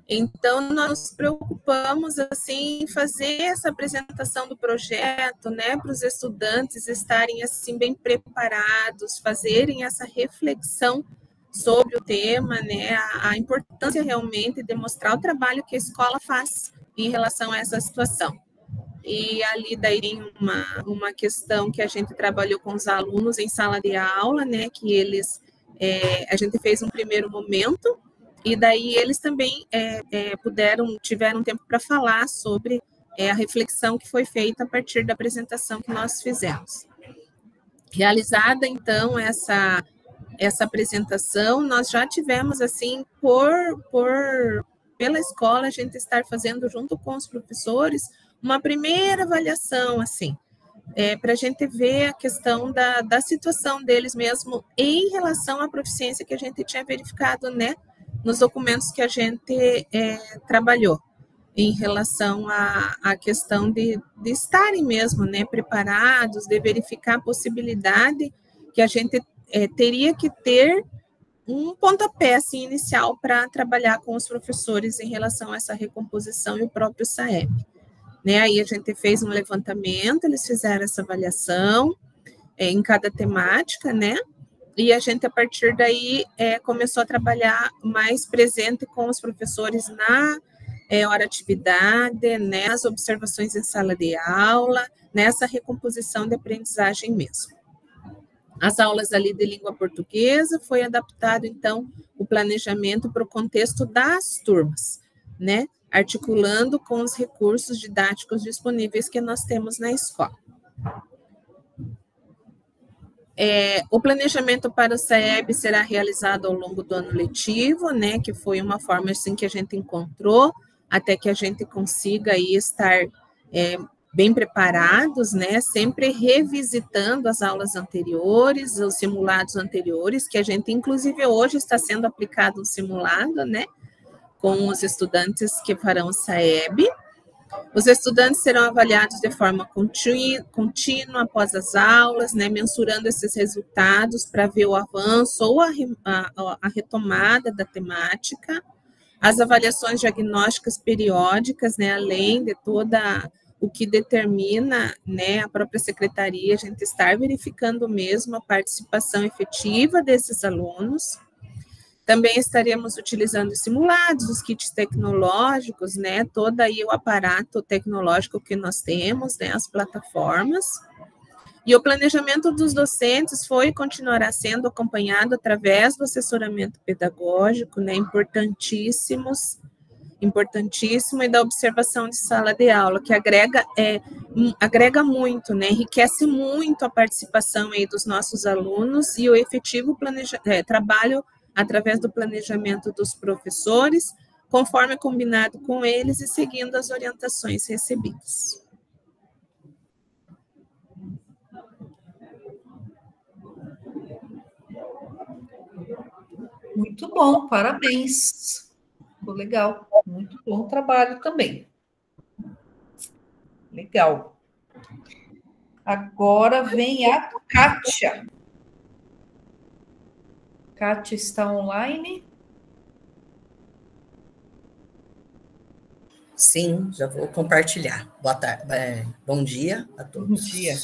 Então, nós nos preocupamos, assim, em fazer essa apresentação do projeto, né, para os estudantes estarem, assim, bem preparados, fazerem essa reflexão sobre o tema, né, a importância realmente de mostrar o trabalho que a escola faz em relação a essa situação. E ali daí tem uma questão que a gente trabalhou com os alunos em sala de aula, né, que eles, a gente fez um primeiro momento, e daí eles também tiveram tempo para falar sobre a reflexão que foi feita a partir da apresentação que nós fizemos. Realizada, então, essa apresentação, nós já tivemos, assim, pela escola, a gente estar fazendo, junto com os professores, uma primeira avaliação, assim, para a gente ver a questão da situação deles mesmo em relação à proficiência que a gente tinha verificado, né, nos documentos que a gente trabalhou, em relação à questão de estarem mesmo, né, preparados, de verificar a possibilidade que a gente teria que ter um pontapé assim, inicial para trabalhar com os professores em relação a essa recomposição e o próprio SAEB. Né, aí a gente fez um levantamento, eles fizeram essa avaliação em cada temática, né? E a gente, a partir daí, começou a trabalhar mais presente com os professores na hora atividade, né, as observações em sala de aula, nessa recomposição de aprendizagem mesmo. As aulas ali de língua portuguesa, foi adaptado, então, o planejamento para o contexto das turmas, né, articulando com os recursos didáticos disponíveis que nós temos na escola. O planejamento para o SAEB será realizado ao longo do ano letivo, né, que foi uma forma assim que a gente encontrou, até que a gente consiga aí estar bem preparados, né, sempre revisitando as aulas anteriores, os simulados anteriores, que a gente, inclusive, hoje está sendo aplicado um simulado, né, com os estudantes que farão o SAEB. Os estudantes serão avaliados de forma contínua após as aulas, né, mensurando esses resultados para ver o avanço ou a retomada da temática. As avaliações diagnósticas periódicas, né, além de toda o que determina, né, a própria secretaria, a gente estar verificando mesmo a participação efetiva desses alunos. Também estaremos utilizando simulados, os kits tecnológicos, né, todo aí o aparato tecnológico que nós temos, né, as plataformas. E o planejamento dos docentes foi e continuará sendo acompanhado através do assessoramento pedagógico, né, importantíssimo, e da observação de sala de aula, que agrega muito, né, enriquece muito a participação aí dos nossos alunos e o efetivo trabalho através do planejamento dos professores, conforme combinado com eles e seguindo as orientações recebidas. Muito bom, parabéns. Ficou legal, muito bom trabalho também. Legal. Agora vem a Kátia. Kátia está online? Sim, já vou compartilhar. Boa tarde, bom dia a todos. Bom dia.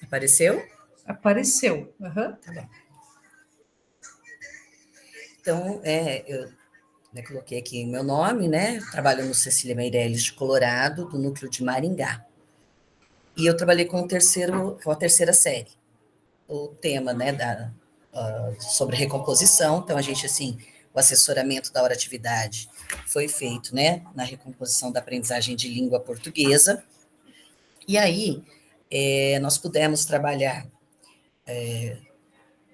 Apareceu? Apareceu. Uhum. Tá bom. Então, eu coloquei aqui meu nome, né? Trabalho no Cecília Meirelles de Colorado, do núcleo de Maringá. E eu trabalhei com a terceira série. o tema, né, sobre recomposição. Então, a gente, assim, o assessoramento da oratividade foi feito, né, na recomposição da aprendizagem de língua portuguesa. E aí, nós pudemos trabalhar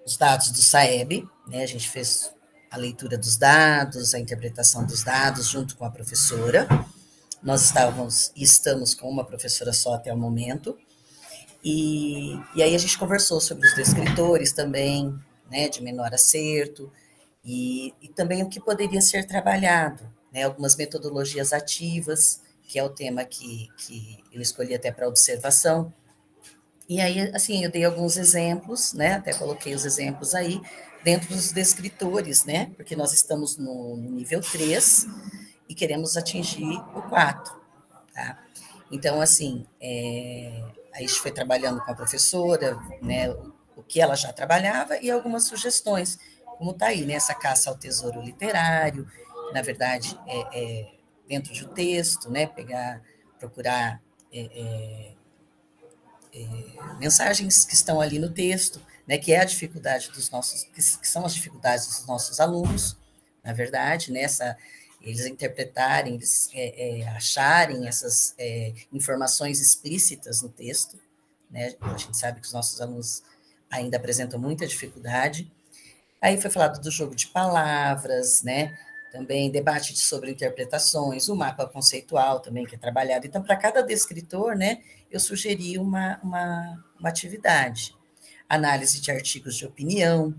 os dados do SAEB, né, a gente fez a leitura dos dados, a interpretação dos dados junto com a professora. Nós estamos com uma professora só até o momento. E aí a gente conversou sobre os descritores também, né, de menor acerto, e também o que poderia ser trabalhado, né, algumas metodologias ativas, que é o tema que eu escolhi até para observação. E aí, assim, eu dei alguns exemplos, né, até coloquei os exemplos aí, dentro dos descritores, né, porque nós estamos no nível 3 e queremos atingir o 4, tá? Então, assim, a gente foi trabalhando com a professora, né, o que ela já trabalhava e algumas sugestões, como está aí, né, essa caça ao tesouro literário, na verdade, dentro do texto, né, procurar mensagens que estão ali no texto, né, que é a dificuldade que são as dificuldades dos nossos alunos, na verdade, nessa eles interpretarem, eles acharem essas informações explícitas no texto, né? A gente sabe que os nossos alunos ainda apresentam muita dificuldade. Aí foi falado do jogo de palavras, né? Também debate sobre interpretações, o mapa conceitual também, que é trabalhado. Então, para cada descritor, né, eu sugeri uma atividade. Análise de artigos de opinião.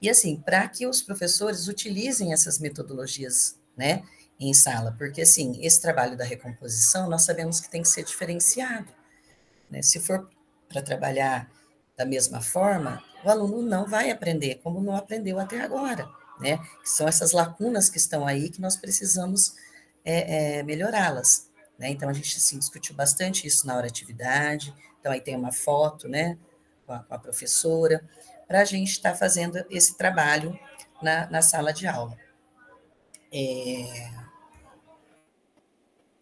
E, assim, para que os professores utilizem essas metodologias, né, em sala, porque, assim, esse trabalho da recomposição, nós sabemos que tem que ser diferenciado, né? Se for para trabalhar da mesma forma, o aluno não vai aprender como não aprendeu até agora, né? Que são essas lacunas que estão aí que nós precisamos melhorá-las, né? Então, a gente, assim, discutiu bastante isso na hora de atividade. Então, aí tem uma foto, né, com a professora, para a gente estar fazendo esse trabalho na sala de aula.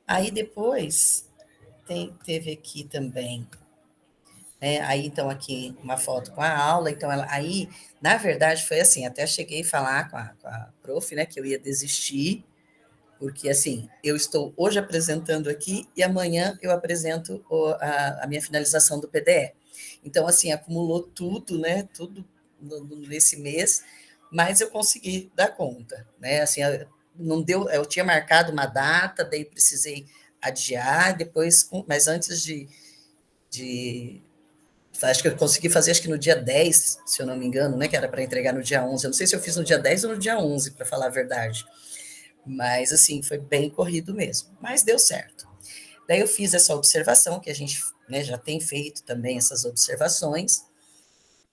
Aí depois teve aqui também, né, aí então aqui uma foto com a aula, então aí, na verdade, foi assim, até cheguei a falar com a prof, né, que eu ia desistir, porque assim, eu estou hoje apresentando aqui e amanhã eu apresento a minha finalização do PDE. Então, assim, acumulou tudo, né, tudo nesse mês, mas eu consegui dar conta, né, assim, não deu, eu tinha marcado uma data, daí precisei adiar, depois, mas antes acho que eu consegui fazer, acho que no dia 10, se eu não me engano, né, que era para entregar no dia 11, eu não sei se eu fiz no dia 10 ou no dia 11, para falar a verdade, mas, assim, foi bem corrido mesmo, mas deu certo. Daí eu fiz essa observação, que a gente, né, já tem feito também essas observações,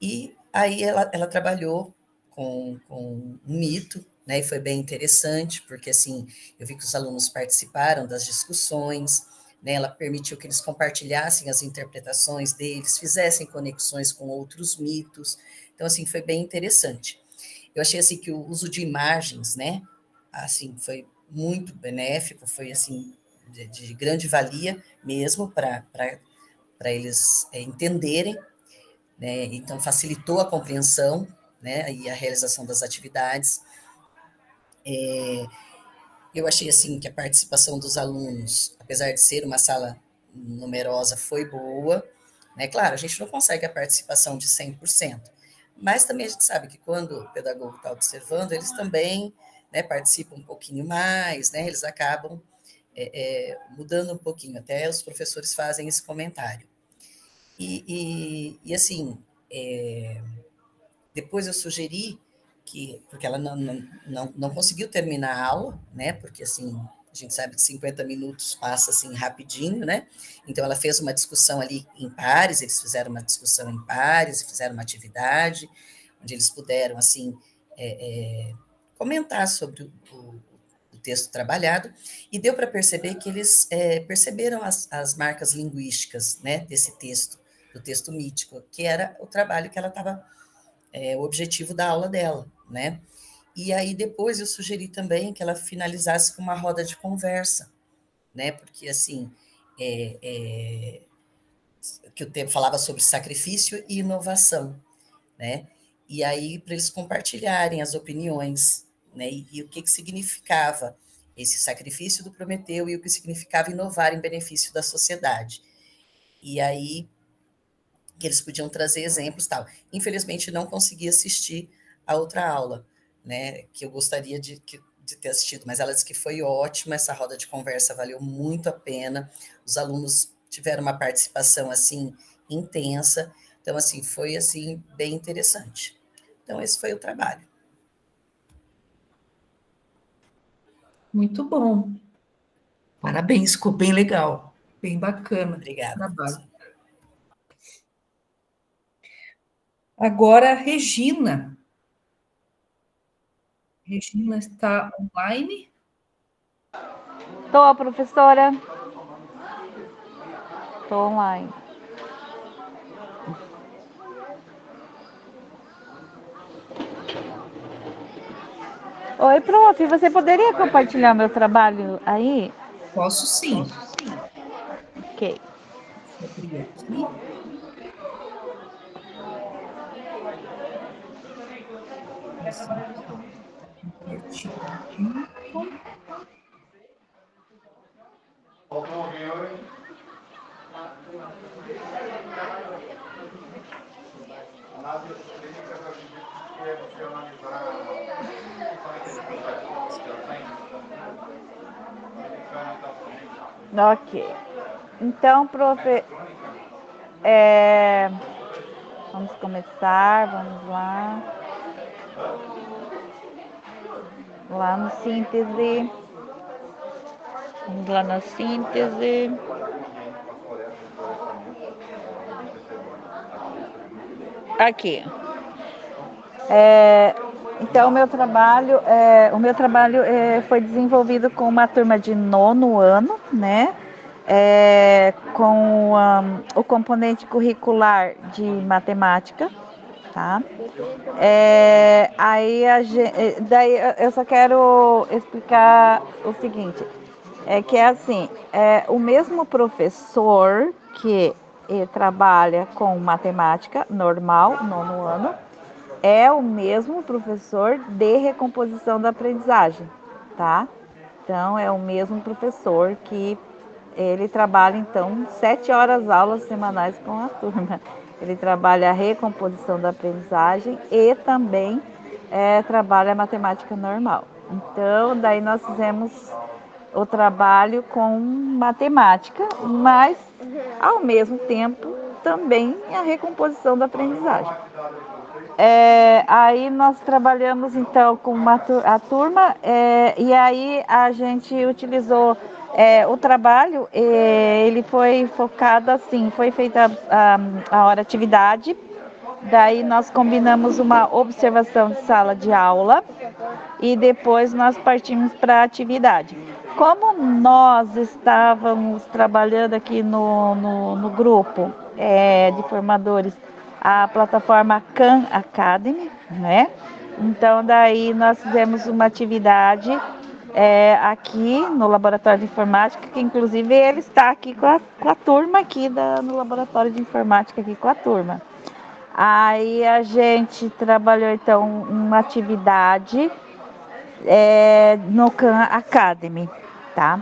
e aí ela trabalhou com um mito, né, e foi bem interessante, porque, assim, eu vi que os alunos participaram das discussões, né, ela permitiu que eles compartilhassem as interpretações deles, fizessem conexões com outros mitos, então, assim, foi bem interessante. Eu achei, assim, que o uso de imagens, né, assim, foi muito benéfico, foi, assim, de grande valia mesmo para eles entenderem, né? Então facilitou a compreensão, né, e a realização das atividades. Eu achei, assim, que a participação dos alunos, apesar de ser uma sala numerosa, foi boa, né? Claro, a gente não consegue a participação de 100%, mas também a gente sabe que quando o pedagogo está observando, eles também, né, participam um pouquinho mais, né, eles acabam mudando um pouquinho, até os professores fazem esse comentário. E assim, depois eu sugeri que, porque ela não conseguiu terminar a aula, né, porque, assim, a gente sabe que 50 minutos passa, assim, rapidinho, né, então ela fez uma discussão ali em pares, eles fizeram uma discussão em pares, fizeram uma atividade, onde eles puderam, assim, comentar sobre o texto trabalhado, e deu para perceber que eles perceberam as marcas linguísticas, né, desse texto, do texto mítico, que era o trabalho que ela estava, o objetivo da aula dela, né, e aí depois eu sugeri também que ela finalizasse com uma roda de conversa, né, porque, assim, que o tempo falava sobre sacrifício e inovação, né? E aí, para eles compartilharem as opiniões, né? E o que significava esse sacrifício do Prometeu e o que significava inovar em benefício da sociedade. E aí, que eles podiam trazer exemplos e tal. Infelizmente, não consegui assistir a outra aula, né? Que eu gostaria de ter assistido, mas ela disse que foi ótima, essa roda de conversa valeu muito a pena, os alunos tiveram uma participação, assim, intensa, então, assim, foi, assim, bem interessante. Então, esse foi o trabalho. Muito bom. Parabéns, ficou bem legal, bem bacana. Obrigada. Trabalho. Agora, Regina. Regina está online? Estou, professora. Estou online. Oi, prof, você poderia compartilhar meu trabalho aí? Posso sim. Ok. Vou abrir aqui. Compartilhamento. Ok. Então, prof, vamos começar, vamos lá. Lá no síntese. Vamos lá na síntese. Aqui. Então, o meu trabalho foi desenvolvido com uma turma de 9º ano, né? Com o componente curricular de matemática, tá? Daí eu só quero explicar o seguinte, que é assim, o mesmo professor que trabalha com matemática normal, 9º ano, é o mesmo professor de recomposição da aprendizagem, tá? Então, é o mesmo professor que ele trabalha, então, 7 horas aulas semanais com a turma. Ele trabalha a recomposição da aprendizagem e também trabalha a matemática normal. Então, daí nós fizemos o trabalho com matemática, mas, ao mesmo tempo, também a recomposição da aprendizagem. Aí nós trabalhamos então com a turma e aí a gente utilizou o trabalho, ele foi focado assim, foi feita a hora atividade, daí nós combinamos uma observação de sala de aula e depois nós partimos para a atividade. Como nós estávamos trabalhando aqui no grupo de formadores, a plataforma Khan Academy, né? Então, daí nós fizemos uma atividade aqui no Laboratório de Informática, que inclusive ele está aqui com a turma aqui no Laboratório de Informática, aqui com a turma. Aí a gente trabalhou, então, uma atividade no Khan Academy, tá?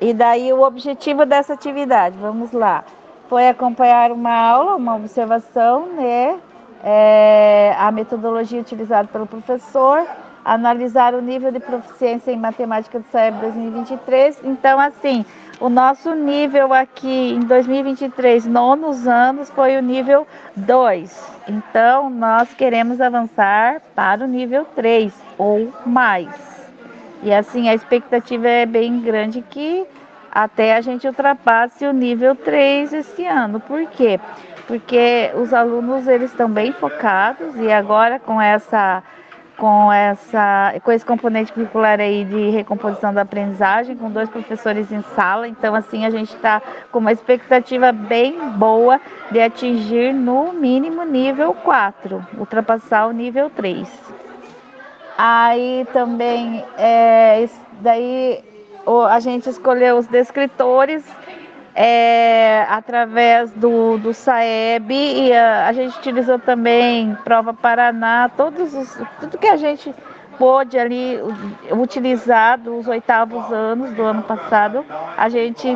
E daí o objetivo dessa atividade, vamos lá, foi acompanhar uma aula, uma observação, né? A metodologia utilizada pelo professor, analisar o nível de proficiência em matemática do SAEB 2023. Então, assim, o nosso nível aqui em 2023, 9º anos, foi o nível 2. Então, nós queremos avançar para o nível 3 ou mais. E assim, a expectativa é bem grande que até a gente ultrapasse o nível 3 esse ano. Por quê? Porque os alunos, eles estão bem focados e agora com esse componente curricular aí de recomposição da aprendizagem, com 2 professores em sala, então assim, a gente está com uma expectativa bem boa de atingir no mínimo nível 4, ultrapassar o nível 3. Aí também, daí a gente escolheu os descritores através do SAEB, e a gente utilizou também Prova Paraná, tudo que a gente pôde ali utilizar dos 8º anos do ano passado. A gente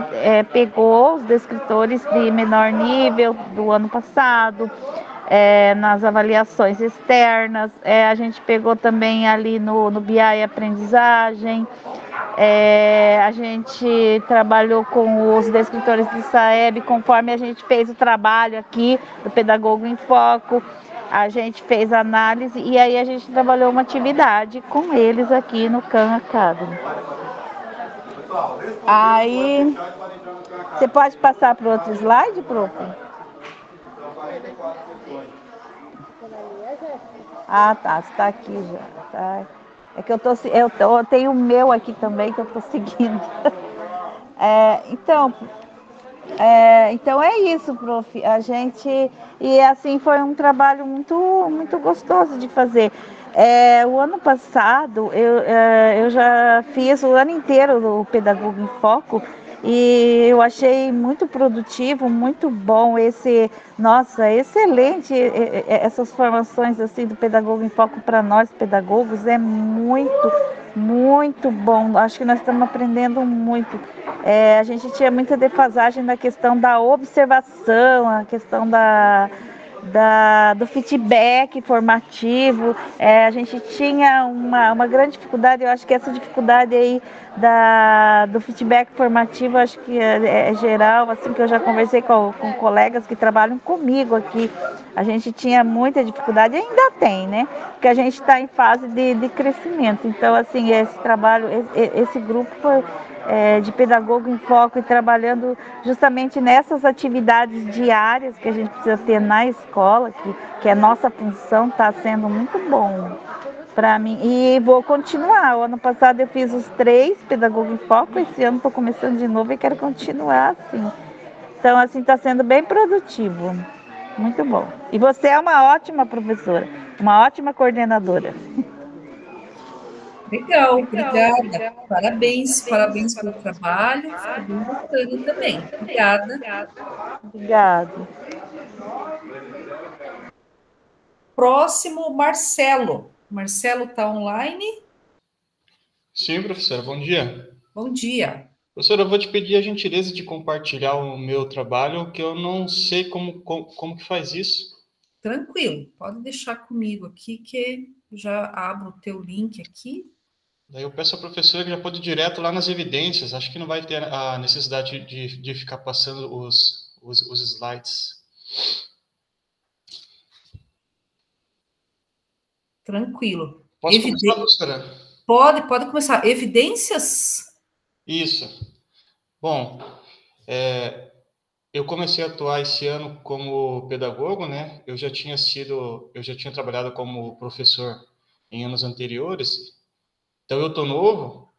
pegou os descritores de menor nível do ano passado, nas avaliações externas, a gente pegou também ali no BI Aprendizagem, a gente trabalhou com os descritores do SAEB, conforme a gente fez o trabalho aqui do Pedagogo em Foco, a gente fez análise e aí a gente trabalhou uma atividade com eles aqui no Khan Academy. Aí, você pode passar para o outro slide, prof? Ah, tá, você está aqui já. Tá. É que eu tenho o meu aqui também que eu estou seguindo. Então é isso, prof. A gente, e assim foi um trabalho muito, muito gostoso de fazer. O ano passado eu já fiz o ano inteiro o Pedagogo em Foco e eu achei muito produtivo, muito bom nossa, excelente essas formações assim do Pedagogo em Foco para nós pedagogos, é muito, muito bom. Acho que nós estamos aprendendo muito. A gente tinha muita defasagem na questão da observação, a questão do feedback formativo. A gente tinha uma grande dificuldade, eu acho que essa dificuldade aí do feedback formativo, acho que é geral, assim, que eu já conversei com colegas que trabalham comigo aqui. A gente tinha muita dificuldade, ainda tem, né? Porque a gente está em fase de crescimento. Então, assim, esse trabalho, esse grupo foi de Pedagogo em Foco e trabalhando justamente nessas atividades diárias que a gente precisa ter na escola, que é nossa função, está sendo muito bom para mim. E vou continuar. O ano passado eu fiz os 3 Pedagogo em Foco, esse ano estou começando de novo e quero continuar assim. Então, assim, está sendo bem produtivo. Muito bom. E você é uma ótima professora, uma ótima coordenadora. Legal, obrigada. Parabéns pelo trabalho. Ficou bem bacana também. Obrigada. Obrigada. Próximo, Marcelo. Marcelo está online? Sim, professora, bom dia. Bom dia. Professora, eu vou te pedir a gentileza de compartilhar o meu trabalho, que eu não sei como que faz isso. Tranquilo, pode deixar comigo aqui que eu já abro o teu link aqui. Daí eu peço à professora que já pode ir direto lá nas evidências. Acho que não vai ter a necessidade de ficar passando os slides. Tranquilo. Posso começar, professora? Pode começar. Evidências? Isso. Bom, eu comecei a atuar esse ano como pedagogo, né? Eu já tinha trabalhado como professor em anos anteriores. Então eu tô novo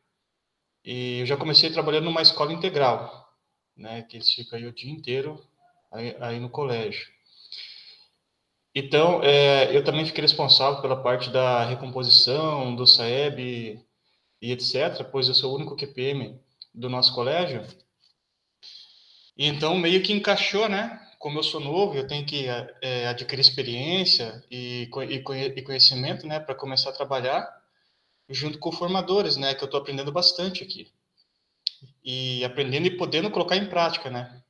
e eu já comecei trabalhando numa escola integral, né? Que eles ficam aí o dia inteiro aí no colégio. Então, eu também fiquei responsável pela parte da recomposição, do SAEB e etc., pois eu sou o único QPM do nosso colégio. E então, meio que encaixou, né? Como eu sou novo, eu tenho que adquirir experiência e conhecimento, né? Para começar a trabalhar junto com formadores, né? Que eu estou aprendendo bastante aqui. E aprendendo e podendo colocar em prática, né?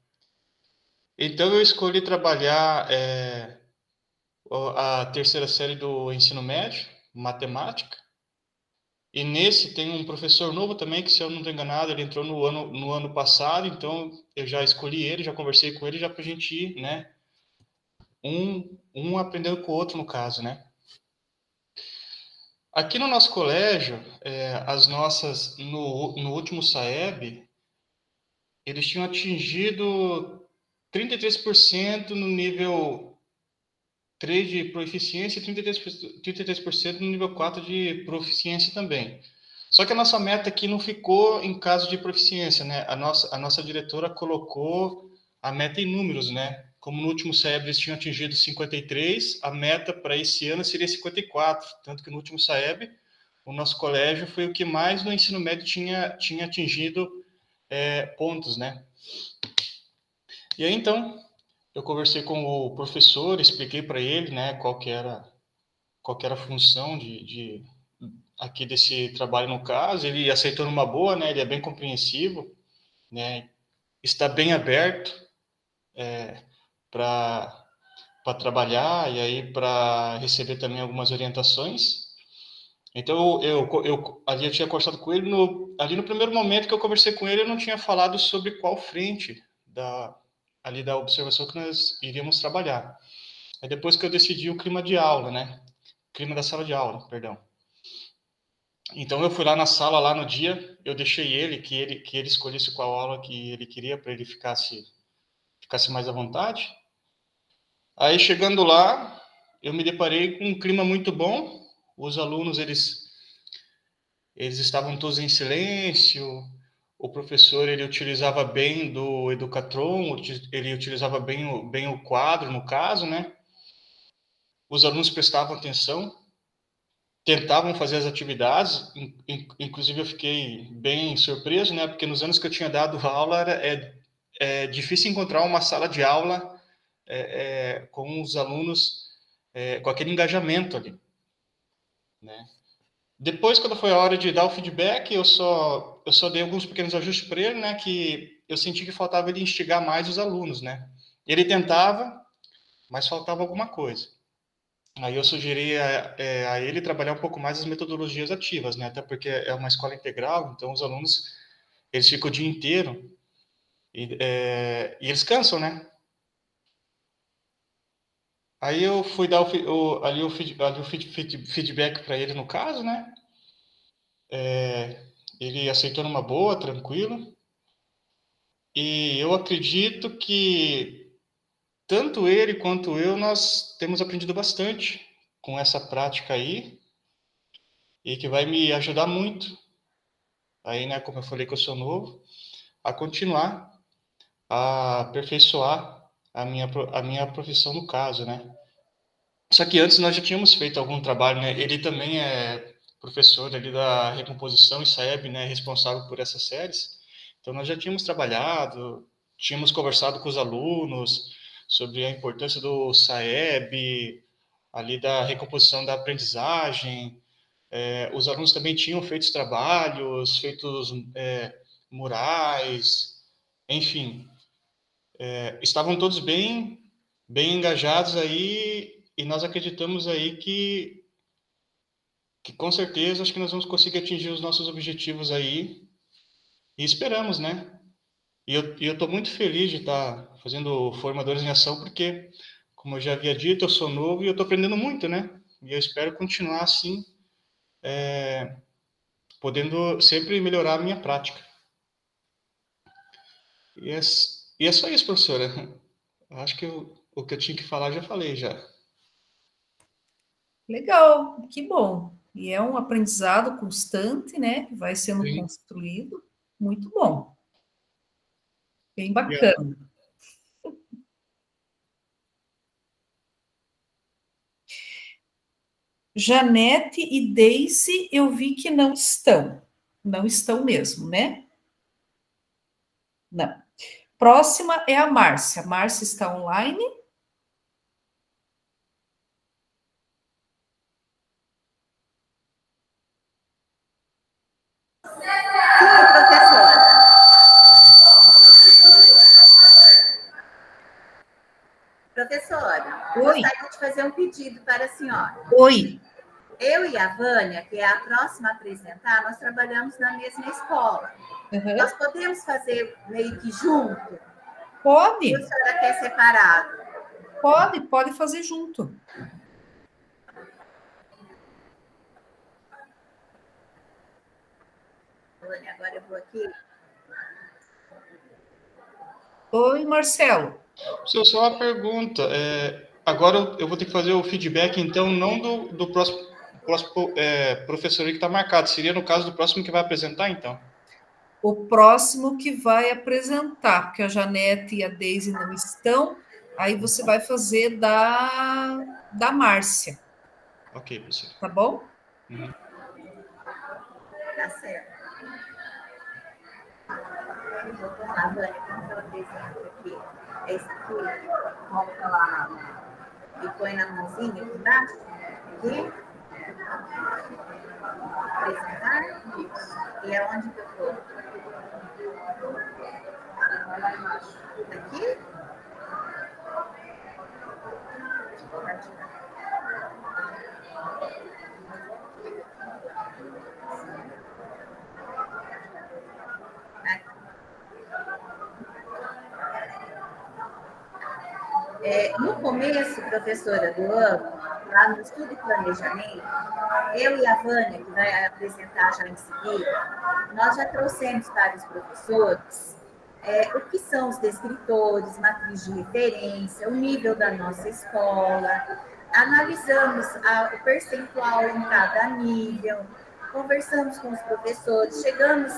Então, eu escolhi trabalhar a terceira série do ensino médio, matemática. E nesse tem um professor novo também, que se eu não estou enganado, ele entrou no ano passado, então eu já escolhi ele, já conversei com ele, já para a gente ir, né? Um aprendendo com o outro, no caso, né? Aqui no nosso colégio, no último SAEB, eles tinham atingido 33% no nível 3 de proficiência e 33% no nível 4 de proficiência também. Só que a nossa meta aqui não ficou em caso de proficiência, né? A nossa diretora colocou a meta em números, né? Como no último SAEB eles tinham atingido 53, a meta para esse ano seria 54. Tanto que no último SAEB, o nosso colégio foi o que mais no ensino médio tinha atingido pontos, né? E aí, então, eu conversei com o professor, expliquei para ele, né, qual que era a função aqui desse trabalho no caso. Ele aceitou numa boa, né, ele é bem compreensivo, né, está bem aberto para trabalhar e aí para receber também algumas orientações. Então, ali eu tinha conversado com ele, ali no primeiro momento que eu conversei com ele, eu não tinha falado sobre qual frente ali da observação que nós iríamos trabalhar. É depois que eu decidi o clima de aula, né? Clima da sala de aula, perdão. Então, eu fui lá na sala, lá no dia, eu deixei que ele escolhesse qual aula que ele queria, para ele ficasse mais à vontade. Aí, chegando lá, eu me deparei com um clima muito bom. Os alunos, eles estavam todos em silêncio. O professor, ele utilizava bem do Educatron, ele utilizava bem o quadro, no caso, né? Os alunos prestavam atenção, tentavam fazer as atividades, inclusive eu fiquei bem surpreso, né? Porque nos anos que eu tinha dado aula, é difícil encontrar uma sala de aula com os alunos, com aquele engajamento ali, né? Depois, quando foi a hora de dar o feedback, eu só dei alguns pequenos ajustes para ele, né? Que eu senti que faltava ele instigar mais os alunos, né? Ele tentava, mas faltava alguma coisa. Aí eu sugeri a ele trabalhar um pouco mais as metodologias ativas, né? Até porque é uma escola integral, então os alunos, eles ficam o dia inteiro e eles cansam, né? Aí eu fui dar o feedback para ele, no caso, né? Ele aceitou numa boa, tranquilo. E eu acredito que tanto ele quanto eu, nós temos aprendido bastante com essa prática aí, e que vai me ajudar muito aí, né, como eu falei que eu sou novo, a continuar a aperfeiçoar a minha profissão no caso, né? Só que antes nós já tínhamos feito algum trabalho, né? Ele também é professor ali da recomposição e SAEB, né, responsável por essas séries. Então nós já tínhamos trabalhado, tínhamos conversado com os alunos sobre a importância do SAEB, ali da recomposição da aprendizagem. Os alunos também tinham feito trabalhos, murais, enfim, estavam todos bem engajados aí, e nós acreditamos aí que com certeza acho que nós vamos conseguir atingir os nossos objetivos aí, e esperamos, né? E eu estou muito feliz de estar fazendo Formadores em Ação, porque, como eu já havia dito, eu sou novo e eu estou aprendendo muito, né? E eu espero continuar assim, podendo sempre melhorar a minha prática. E é só isso, professora. Acho que o que eu tinha que falar, já falei já. Legal, que bom. E é um aprendizado constante, né? Que vai sendo Sim. construído. Muito bom. Bem bacana. Janete e Daisy, eu vi que não estão. Não estão mesmo, né? Não. Próxima é a Márcia. A Márcia está online? Professora, Oi. gostaria de fazer um pedido para a senhora. Oi. Eu e a Vânia, que é a próxima a apresentar, nós trabalhamos na mesma escola. Uhum. Nós podemos fazer meio que junto? Pode. Ou a senhora quer separado? Pode fazer junto. Vânia, agora eu vou aqui. Oi, Marcelo. Só uma pergunta. Agora eu vou ter que fazer o feedback, então, não do próximo professor que está marcado. Seria no caso do próximo que vai apresentar, então? O próximo que vai apresentar, porque a Janete e a Deise não estão, aí você vai fazer da Márcia. Ok, professor. Tá bom? Tá certo. Vamos lá, Vânia, como ela apresenta aqui? É esse aqui, coloca lá e põe na mãozinha aqui embaixo. Aqui. Apresentar. Isso. E aonde que eu estou? Lá embaixo. Aqui? No começo, professora do ano, lá no estudo e planejamento, eu e a Vânia, que vai apresentar já em seguida, nós já trouxemos para os professores o que são os descritores, matriz de referência, o nível da nossa escola, analisamos o percentual em cada nível, conversamos com os professores, chegamos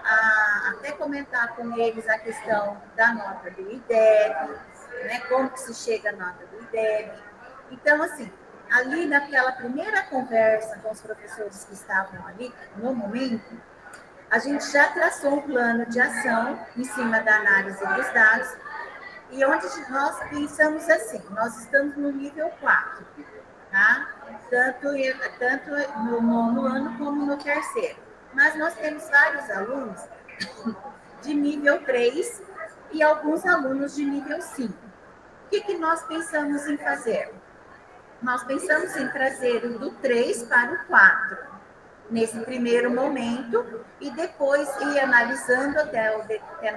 a até comentar com eles a questão da nota do IDEB, né, como que se chega à nota do IDEB. Então, assim, ali naquela primeira conversa com os professores que estavam ali, no momento, a gente já traçou um plano de ação em cima da análise dos dados, e onde nós pensamos assim, nós estamos no nível 4, tá? Tanto no nono ano como no terceiro. Mas nós temos vários alunos de nível 3 e alguns alunos de nível 5. O que nós pensamos em fazer? Nós pensamos em trazer o do 3 para o 4, nesse primeiro momento, e depois ir analisando até no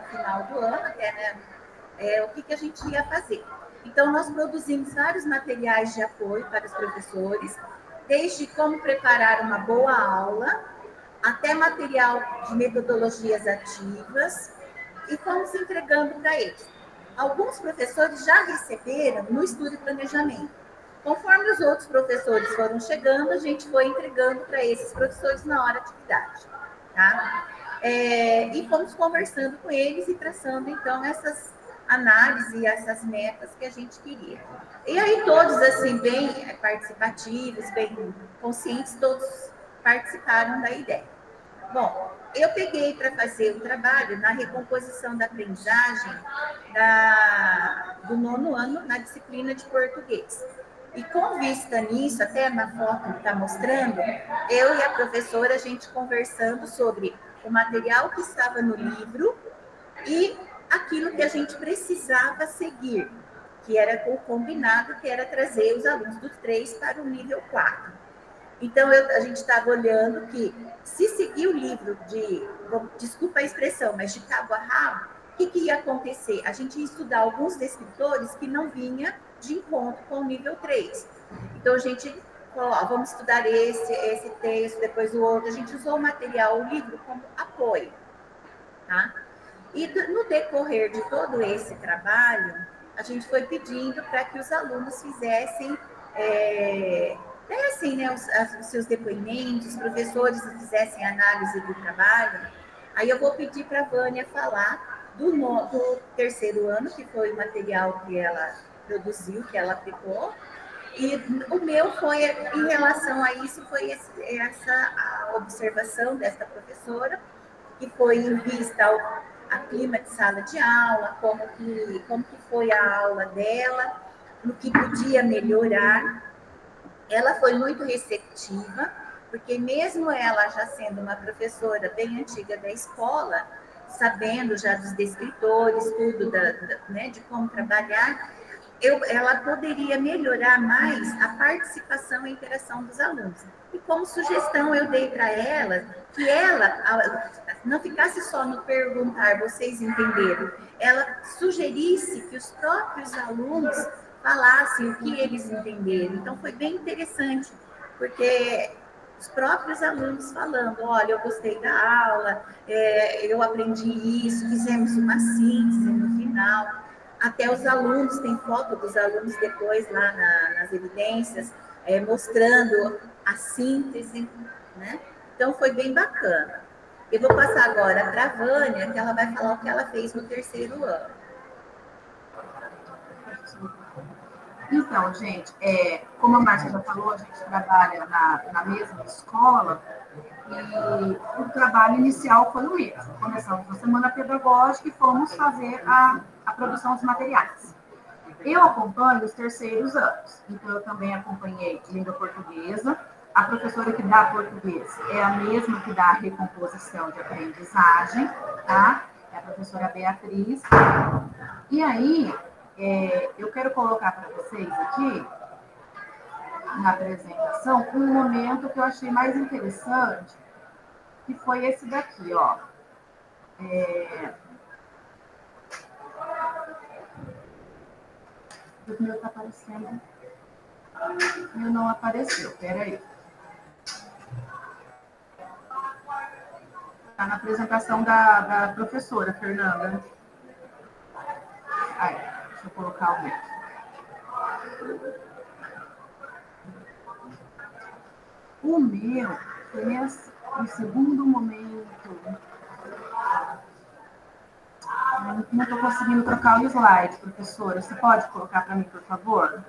final do ano, até, né, o que a gente ia fazer. Então, nós produzimos vários materiais de apoio para os professores, desde como preparar uma boa aula, até material de metodologias ativas, e fomos entregando para eles. Alguns professores já receberam no estudo e planejamento. Conforme os outros professores foram chegando, a gente foi entregando para esses professores na hora de atividade, tá? E fomos conversando com eles e traçando, então, essas análises e essas metas que a gente queria. E aí todos, assim, bem participativos, bem conscientes, todos participaram da ideia. Bom, eu peguei para fazer o trabalho na recomposição da aprendizagem do nono ano na disciplina de português. E com vista nisso, até na foto que está mostrando, eu e a professora, a gente conversando sobre o material que estava no livro e aquilo que a gente precisava seguir, que era o combinado, que era trazer os alunos do 3 para o nível 4. Então, a gente estava olhando que, se seguir o livro desculpa a expressão, mas de cabo a rabo, o que ia acontecer? A gente ia estudar alguns descritores que não vinha de encontro com o nível 3. Então, a gente falou, vamos estudar esse texto, depois o outro. A gente usou o material, o livro, como apoio, tá? E no decorrer de todo esse trabalho, a gente foi pedindo para que os alunos fizessem, assim, né, os seus depoimentos, os professores fizessem análise do trabalho. Aí eu vou pedir para a Vânia falar do terceiro ano, que foi o material que ela produziu, que ela aplicou, e o meu foi, em relação a isso, foi essa observação dessa professora, que foi em vista a clima de sala de aula, como que foi a aula dela, no que podia melhorar. Ela foi muito receptiva, porque mesmo ela já sendo uma professora bem antiga da escola, sabendo já dos descritores, tudo né, de como trabalhar, ela poderia melhorar mais a participação e a interação dos alunos. E como sugestão eu dei para ela, que ela não ficasse só no perguntar, vocês entenderam, ela sugerisse que os próprios alunos falassem o que eles entenderam. Então, foi bem interessante, porque os próprios alunos falando, olha, eu gostei da aula, eu aprendi isso, fizemos uma síntese no final. Até os alunos, tem foto dos alunos depois lá nas evidências, mostrando a síntese, né? Então, foi bem bacana. Eu vou passar agora para a Vânia, que ela vai falar o que ela fez no terceiro ano. Então, gente, como a Márcia já falou, a gente trabalha na mesma escola, E o trabalho inicial foi o mesmo. Começamos na semana pedagógica e fomos fazer a produção dos materiais. Eu acompanho os terceiros anos, então eu também acompanhei língua portuguesa. A professora que dá português é a mesma que dá a recomposição de aprendizagem, tá? É a professora Beatriz. E aí, eu quero colocar para vocês aqui, na apresentação, um momento que eu achei mais interessante, que foi esse daqui, ó. O meu está aparecendo. O meu não apareceu, peraí. Está na apresentação da professora, Fernanda. Aí, deixa eu colocar o meu. O meu foi no segundo momento. Não estou conseguindo trocar o slide, professora. Você pode colocar para mim, por favor?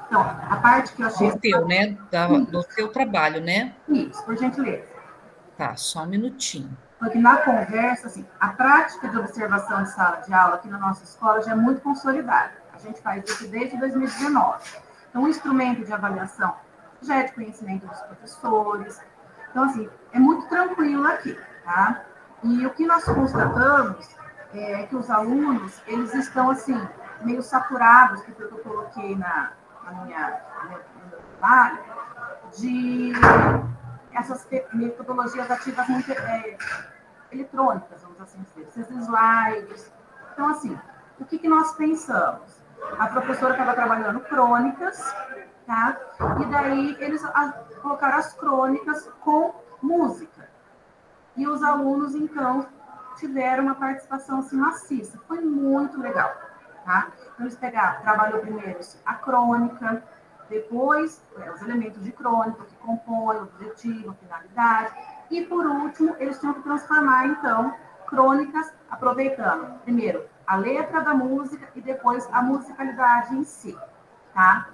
Então, a parte que eu achei... Do teu, né? Do teu trabalho, né? Isso, por gentileza. Tá, só um minutinho. Porque na conversa, assim, a prática de observação de sala de aula aqui na nossa escola já é muito consolidada. A gente faz isso desde 2019. Então, o instrumento de avaliação já é de conhecimento dos professores. Então, assim, é muito tranquilo aqui, tá? E o que nós constatamos é que os alunos, eles estão, assim, meio saturados, que foi o que eu coloquei no meu trabalho, de essas metodologias ativas muito eletrônicas, vamos assim dizer, esses slides. Então, assim, o que nós pensamos? A professora estava trabalhando crônicas, tá? E daí eles colocaram as crônicas com música. E os alunos, então, tiveram uma participação assim, maciça. Foi muito legal, tá? Então, eles trabalhou primeiro a crônica, depois os elementos de crônica que compõem o objetivo, a finalidade, e por último, eles tinham que transformar, então, crônicas, aproveitando, primeiro, a letra da música e depois a musicalidade em si, tá?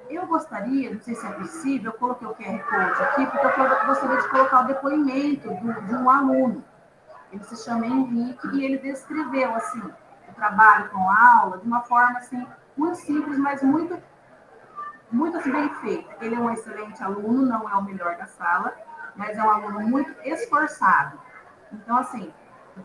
Eu gostaria, não sei se é possível, eu coloquei o QR Code aqui, porque eu gostaria de colocar o depoimento de um aluno. Ele se chama Henrique e ele descreveu, assim, o trabalho com a aula de uma forma, assim, muito simples, mas muito assim, bem feita. Ele é um excelente aluno, não é o melhor da sala, mas é um aluno muito esforçado. Então, assim,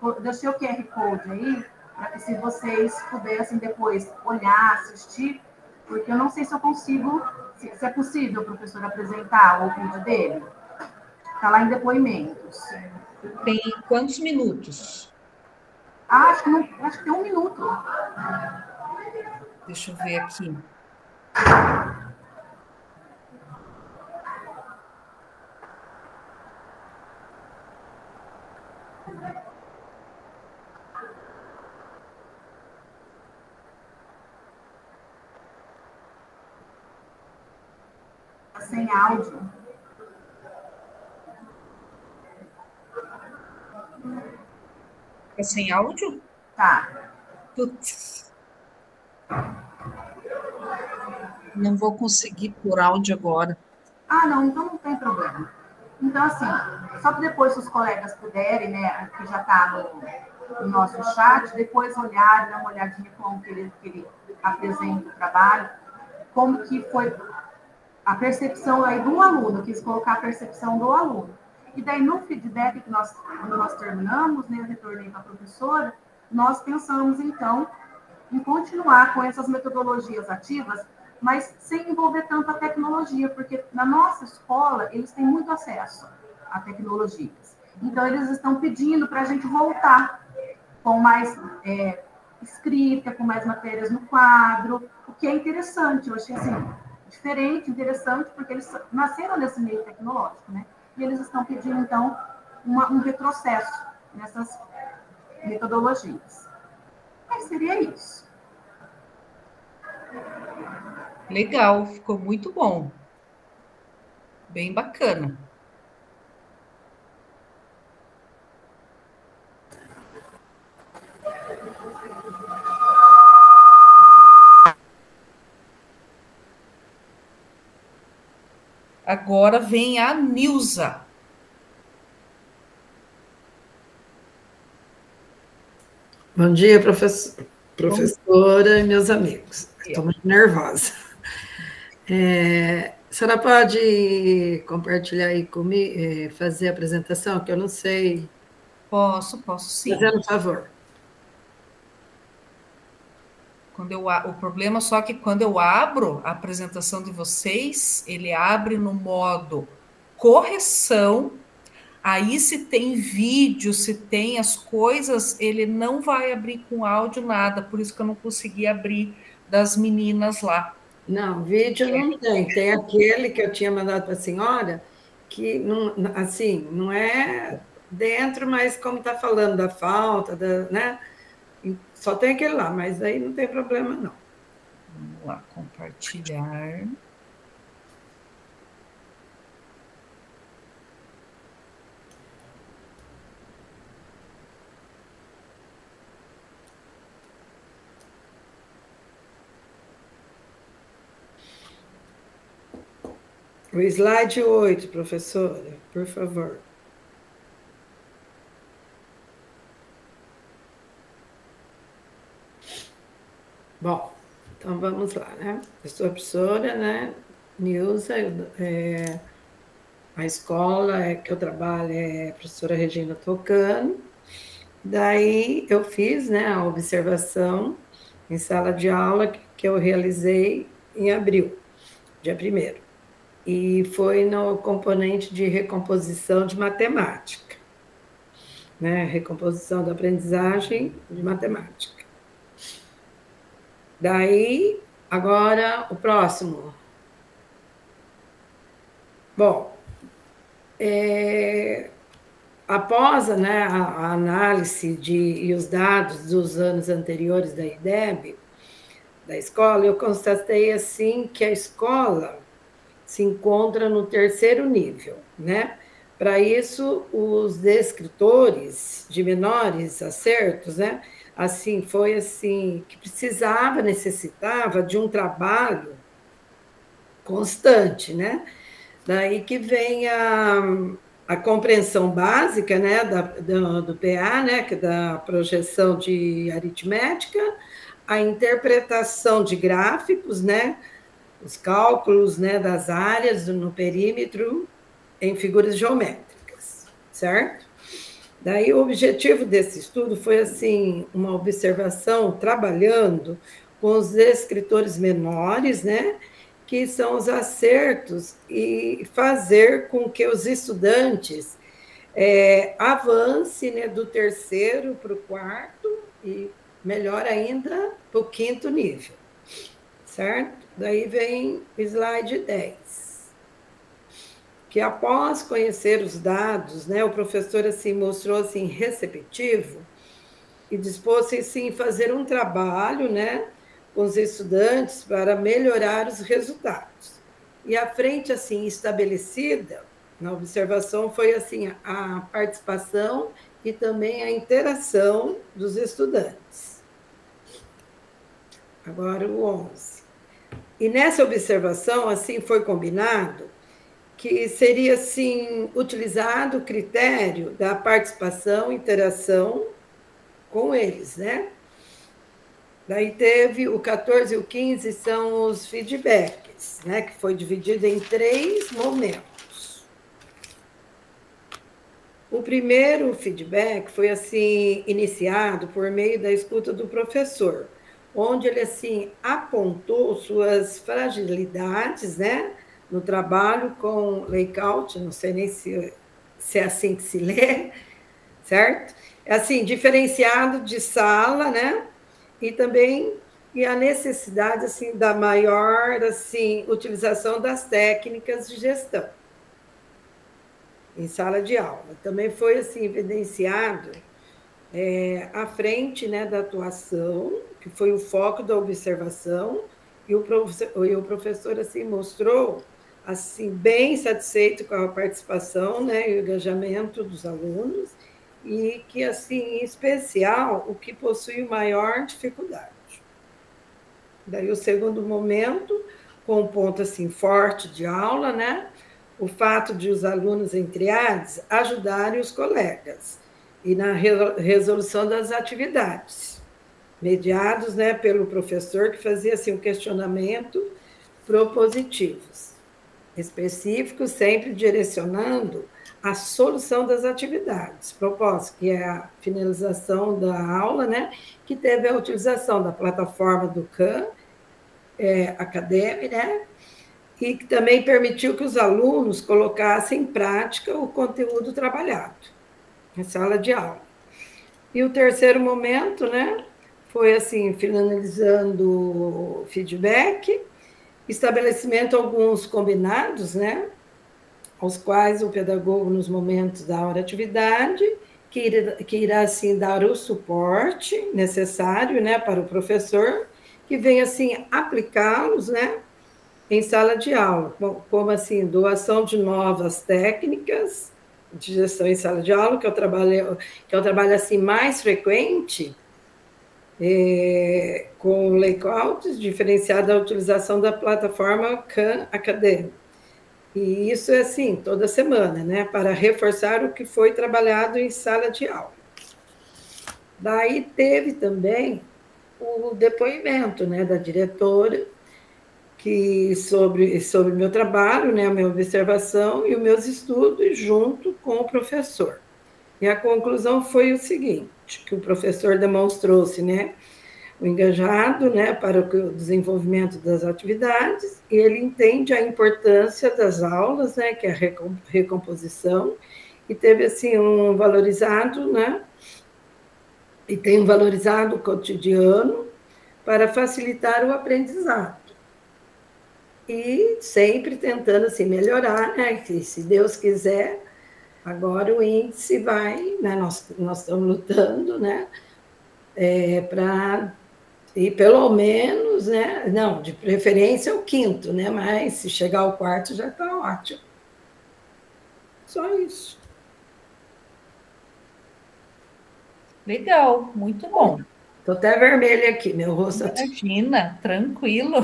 eu deixei o QR Code aí, para que se vocês pudessem depois olhar, assistir, porque eu não sei se eu consigo, se é possível, professor, apresentar o vídeo dele. Está lá em depoimentos. Tem quantos minutos? Acho que tem 1 minuto. Deixa eu ver aqui. Sem áudio. Tá sem áudio? Tá. Putz. Não vou conseguir por áudio agora. Ah, não, então não tem problema. Então, assim, só que depois se os colegas puderem, né, que já está no nosso chat, depois olharem, dar uma olhadinha como que ele apresenta o trabalho, como que foi a percepção aí do aluno, quis colocar a percepção do aluno. E daí, no feedback, quando nós terminamos, né, eu retornei para a professora, nós pensamos, então, em continuar com essas metodologias ativas, mas sem envolver tanta tecnologia, porque na nossa escola, eles têm muito acesso a tecnologias. Então, eles estão pedindo para a gente voltar com mais escrita, com mais matérias no quadro, o que é interessante, eu achei assim, diferente, interessante, porque eles nasceram nesse meio tecnológico, né? E eles estão pedindo, então, um retrocesso nessas metodologias. Mas seria isso. Legal, ficou muito bom. Bem bacana. Agora vem a Nilza. Bom dia, professora e meus amigos. Estou muito nervosa. A senhora pode compartilhar aí comigo, fazer a apresentação, que eu não sei. Posso sim. Fazendo um favor. O problema só que quando eu abro a apresentação de vocês, ele abre no modo correção. Aí, se tem vídeo, se tem as coisas, ele não vai abrir com áudio, nada. Por isso que eu não consegui abrir das meninas lá. Não, vídeo não tem. Tem aquele que eu tinha mandado para a senhora, que, não, assim, não é dentro, mas como está falando da falta, né? Só tem aquele lá, mas aí não tem problema, não. Vamos lá, compartilhar. O slide 8, professora, por favor. Bom, então vamos lá, né? Eu sou a professora, né? Nilza, a escola que eu trabalho é a professora Regina Tocano. Daí eu fiz, né, a observação em sala de aula que eu realizei em abril, dia 1º. E foi no componente de recomposição de matemática, né? Recomposição da aprendizagem de matemática. Daí, agora, o próximo. Bom, após, né, a análise e os dados dos anos anteriores da IDEB, da escola, eu constatei, assim, que a escola se encontra no 3º nível, né? Para isso, os descritores de menores acertos, né? Assim, foi assim, que necessitava de um trabalho constante, né? Daí que vem a compreensão básica, né, do PA, né, que é da projeção de aritmética, a interpretação de gráficos, né, os cálculos, né, das áreas no perímetro em figuras geométricas, certo? Daí o objetivo desse estudo foi, assim, uma observação trabalhando com os descritores menores, né, que são os acertos, e fazer com que os estudantes avancem, né, do 3º para o 4º e, melhor ainda, para o 5º nível, certo? Daí vem o slide 10. Que após conhecer os dados, né, o professor assim mostrou assim receptivo e dispôs-se assim fazer um trabalho, né, com os estudantes para melhorar os resultados. E a frente assim estabelecida na observação foi assim a participação e também a interação dos estudantes. Agora o 11. E nessa observação assim foi combinado que seria, assim, utilizado o critério da participação, interação com eles, né? Daí teve o 14 e o 15, são os feedbacks, né? Que foi dividido em 3 momentos. O primeiro feedback foi, assim, iniciado por meio da escuta do professor, onde ele, assim, apontou suas fragilidades, né? No trabalho com layout, não sei nem se é assim que se lê, certo? É assim, diferenciado de sala, né? E também a necessidade, assim, da maior, assim, utilização das técnicas de gestão em sala de aula. Também foi, assim, evidenciado à frente, né, da atuação, que foi o foco da observação, e o professor, assim, mostrou assim, bem satisfeito com a participação, né, e o engajamento dos alunos, e que, assim, em especial, o que possui maior dificuldade. Daí, o segundo momento, com um ponto, assim, forte de aula, né, o fato de os alunos em triades ajudarem os colegas e na resolução das atividades, mediados, né, pelo professor que fazia assim, um questionamento propositivos, específicos, sempre direcionando a solução das atividades propostas, que é a finalização da aula, né, que teve a utilização da plataforma do Khan Academy, né, e que também permitiu que os alunos colocassem em prática o conteúdo trabalhado em sala de aula. E o terceiro momento, né, foi assim, finalizando o feedback, estabelecimento de alguns combinados, né, aos quais o pedagogo, nos momentos da hora atividade, que irá assim, dar o suporte necessário, né, para o professor, que venha assim, aplicá-los, né, em sala de aula, como assim, doação de novas técnicas de gestão em sala de aula, que é o trabalho assim, mais frequente, com layouts diferenciado da utilização da plataforma Khan Academy. E isso é assim, toda semana, né, para reforçar o que foi trabalhado em sala de aula. Daí teve também o depoimento, né, da diretora, que sobre o meu trabalho, né, a minha observação e os meus estudos junto com o professor. E a conclusão foi o seguinte, que o professor demonstrou-se, né, o engajado, né, para o desenvolvimento das atividades, e ele entende a importância das aulas, né, que é a recomposição, e teve, assim, um valorizado, né, e tem valorizado o cotidiano para facilitar o aprendizado. E sempre tentando, assim, melhorar, né, que se Deus quiser, agora o índice vai, né, nós estamos lutando, né, para... E pelo menos, né? Não, de preferência o quinto, né? Mas se chegar ao quarto já está ótimo. Só isso. Legal, muito bom. Estou até vermelha aqui, meu rosto. Imagina, tranquilo.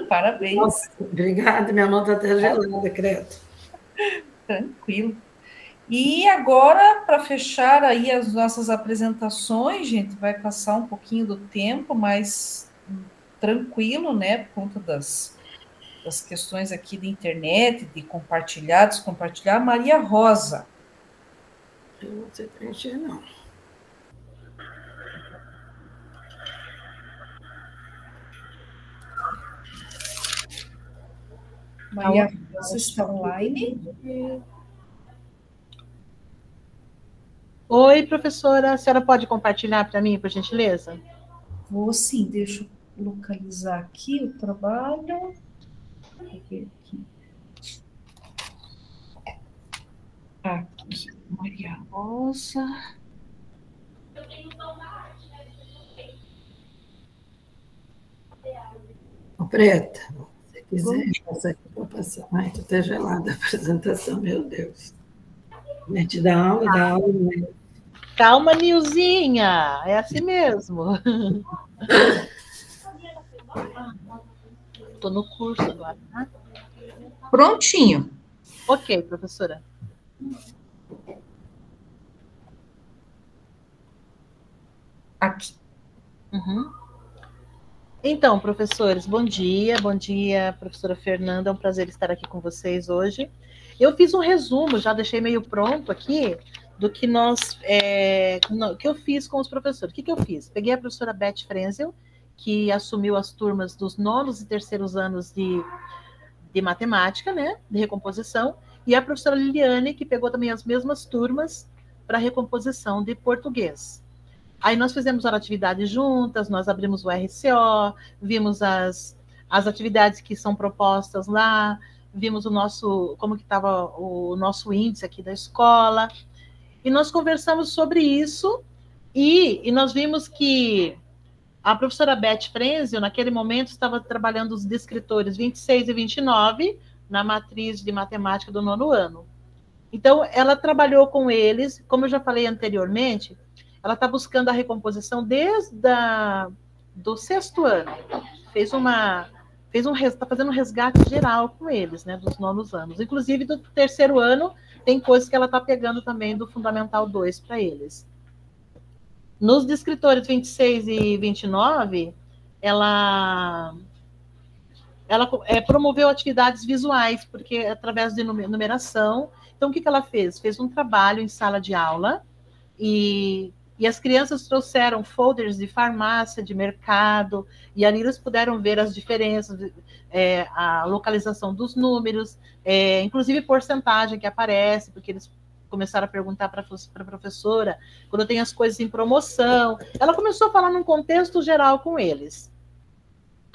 Parabéns. Nossa, obrigada, minha mão está até gelada, credo. Tranquilo. E agora, para fechar aí as nossas apresentações, gente, vai passar um pouquinho do tempo, mas tranquilo, né, por conta das questões aqui da internet, de compartilhar, descompartilhar. Maria Rosa. Eu não sei preencher, não. Maria Rosa está online. Oi, professora, a senhora pode compartilhar para mim, por gentileza? Vou sim, deixa eu localizar aqui o trabalho. Aqui, Maria Rosa. Ô, Preta, se quiser, passa aqui para passar. Ai, estou até gelada a apresentação, meu Deus. A gente dá aula, né? Calma, Nilzinha, é assim mesmo. Estou no curso agora, tá? Prontinho. Ok, professora. Aqui. Uhum. Então, professores, bom dia, professora Fernanda, é um prazer estar aqui com vocês hoje. Eu fiz um resumo, já deixei meio pronto aqui, do que que eu fiz com os professores. O que eu fiz? Peguei a professora Beth Frenzel, que assumiu as turmas dos 9º e 3º anos de matemática, né, de recomposição, e a professora Liliane, que pegou também as mesmas turmas para recomposição de português. Aí nós fizemos a atividade juntas, nós abrimos o RCO, vimos as atividades que são propostas lá, vimos como que estava o nosso índice aqui da escola, e nós conversamos sobre isso, e nós vimos que a professora Beth Frenzel, naquele momento, estava trabalhando os descritores 26 e 29 na matriz de matemática do 9º ano. Então, ela trabalhou com eles, como eu já falei anteriormente, ela está buscando a recomposição desde do 6º ano. está fazendo um resgate geral com eles, né, dos 9º anos. Inclusive, do 3º ano, tem coisas que ela está pegando também do Fundamental 2 para eles. Nos descritores 26 e 29, ela promoveu atividades visuais, porque através de numeração. Então, o que ela fez? Fez um trabalho em sala de aula, e as crianças trouxeram folders de farmácia, de mercado, e ali eles puderam ver as diferenças, a localização dos números, inclusive porcentagem que aparece, porque eles começaram a perguntar para a professora quando tem as coisas em promoção. Ela começou a falar num contexto geral com eles,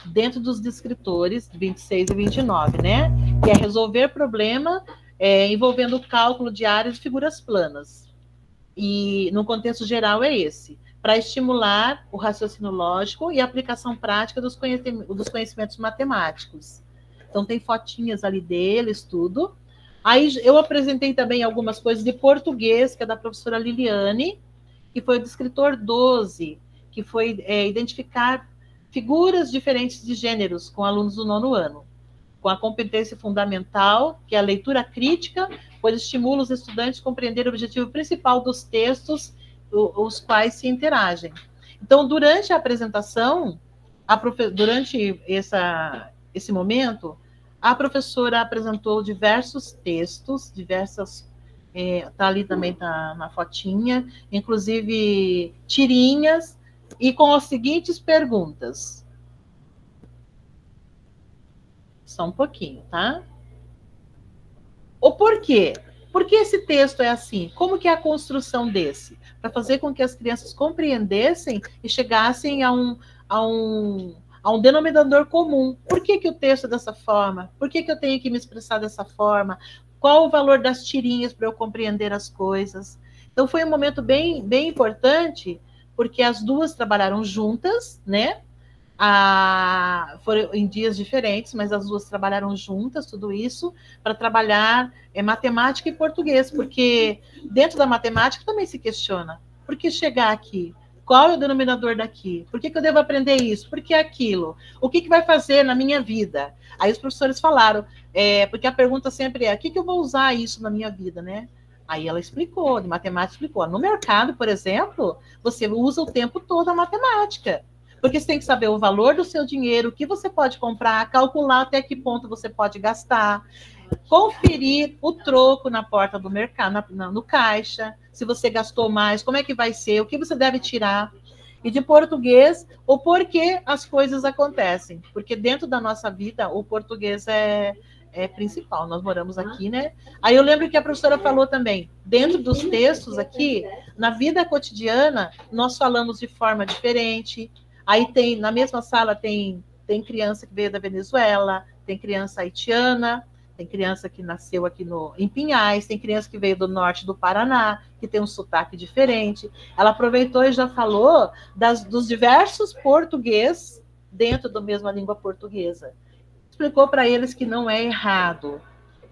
dentro dos descritores 26 e 29, né? Que é resolver problema envolvendo cálculo de áreas de figuras planas. E no contexto geral é esse, para estimular o raciocínio lógico e a aplicação prática dos conhecimentos matemáticos. Então tem fotinhas ali deles, tudo. Aí eu apresentei também algumas coisas de português, que é da professora Liliane, que foi o descritor 12, que foi identificar figuras diferentes de gêneros com alunos do 9º ano, com a competência fundamental, que é a leitura crítica, pois estimula os estudantes a compreender o objetivo principal dos textos, os quais se interagem. Então, durante a apresentação, durante esse momento, a professora apresentou diversos textos, está ali também na fotinha, inclusive tirinhas, e com as seguintes perguntas. Só um pouquinho, tá? O porquê? Por que esse texto é assim? Como que é a construção desse? Para fazer com que as crianças compreendessem e chegassem a um denominador comum. Por que o texto é dessa forma? Por que eu tenho que me expressar dessa forma? Qual o valor das tirinhas para eu compreender as coisas? Então, foi um momento bem, bem importante, porque as duas trabalharam juntas, né? Foram em dias diferentes, mas as duas trabalharam juntas, tudo isso, para trabalhar matemática e português, porque dentro da matemática também se questiona, por que chegar aqui? Qual é o denominador daqui? Por que eu devo aprender isso? Por que aquilo? O que vai fazer na minha vida? Aí os professores falaram, porque a pergunta sempre é, o que eu vou usar isso na minha vida, né? Aí ela explicou, de matemática explicou. No mercado, por exemplo, você usa o tempo todo a matemática, porque você tem que saber o valor do seu dinheiro, o que você pode comprar, calcular até que ponto você pode gastar, conferir o troco na porta do mercado, no caixa, se você gastou mais, como é que vai ser, o que você deve tirar. E de português, o porquê as coisas acontecem, porque dentro da nossa vida, o português é principal. Nós moramos aqui, né? Aí eu lembro que a professora falou também, dentro dos textos aqui, na vida cotidiana, nós falamos de forma diferente. Aí na mesma sala tem criança que veio da Venezuela, tem criança haitiana, tem criança que nasceu aqui em Pinhais, tem criança que veio do norte do Paraná, que tem um sotaque diferente. Ela aproveitou e já falou dos diversos português dentro da mesma língua portuguesa. Explicou para eles que não é errado,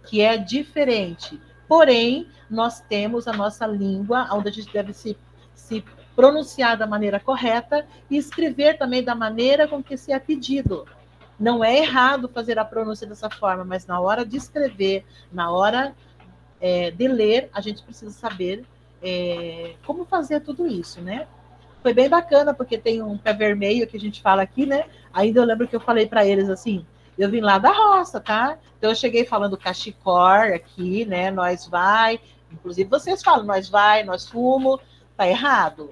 que é diferente. Porém, nós temos a nossa língua, onde a gente deve se pronunciar da maneira correta e escrever também da maneira com que se é pedido. Não é errado fazer a pronúncia dessa forma, mas na hora de escrever, na hora de ler, a gente precisa saber como fazer tudo isso, né? Foi bem bacana, porque tem um pé vermelho que a gente fala aqui, né? Ainda eu lembro que eu falei para eles assim, eu vim lá da roça, tá? Então eu cheguei falando cachicor aqui, né? Nós vai, inclusive vocês falam, nós vai, nós fumo, tá errado?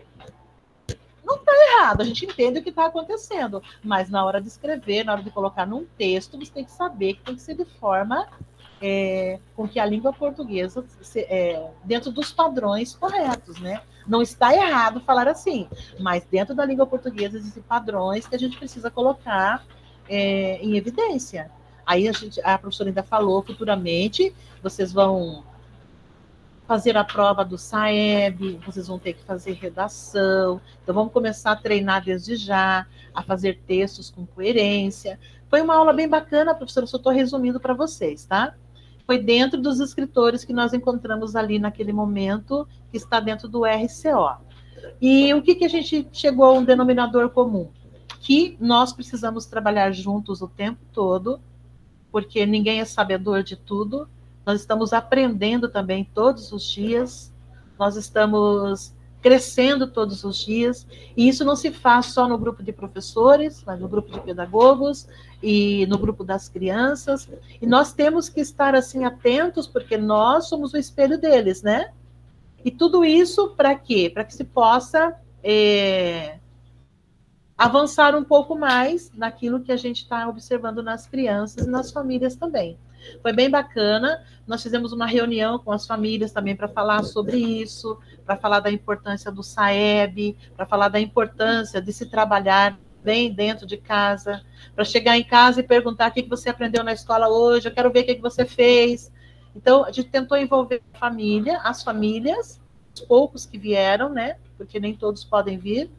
Não está errado, a gente entende o que está acontecendo, mas na hora de escrever, na hora de colocar num texto, você tem que saber que tem que ser de forma com que a língua portuguesa, dentro dos padrões corretos, né? Não está errado falar assim, mas dentro da língua portuguesa existem padrões que a gente precisa colocar em evidência. Aí a professora ainda falou, futuramente, vocês vão fazer a prova do SAEB, vocês vão ter que fazer redação, então vamos começar a treinar desde já, a fazer textos com coerência. Foi uma aula bem bacana, professora, só estou resumindo para vocês, tá? Foi dentro dos escritores que nós encontramos ali naquele momento, que está dentro do RCO. E o que a gente chegou a um denominador comum? que nós precisamos trabalhar juntos o tempo todo, porque ninguém é sabedor de tudo. Nós estamos aprendendo também todos os dias, nós estamos crescendo todos os dias, e isso não se faz só no grupo de professores, mas no grupo de pedagogos e no grupo das crianças, e nós temos que estar assim atentos, porque nós somos o espelho deles, né? E tudo isso para quê? Para que se possa avançar um pouco mais naquilo que a gente está observando nas crianças e nas famílias também. Foi bem bacana, nós fizemos uma reunião com as famílias também para falar sobre isso, para falar da importância do SAEB, para falar da importância de se trabalhar bem dentro de casa, para chegar em casa e perguntar o que você aprendeu na escola hoje, eu quero ver o que você fez. Então, a gente tentou envolver a família, as famílias, os poucos que vieram, né, porque nem todos podem vir,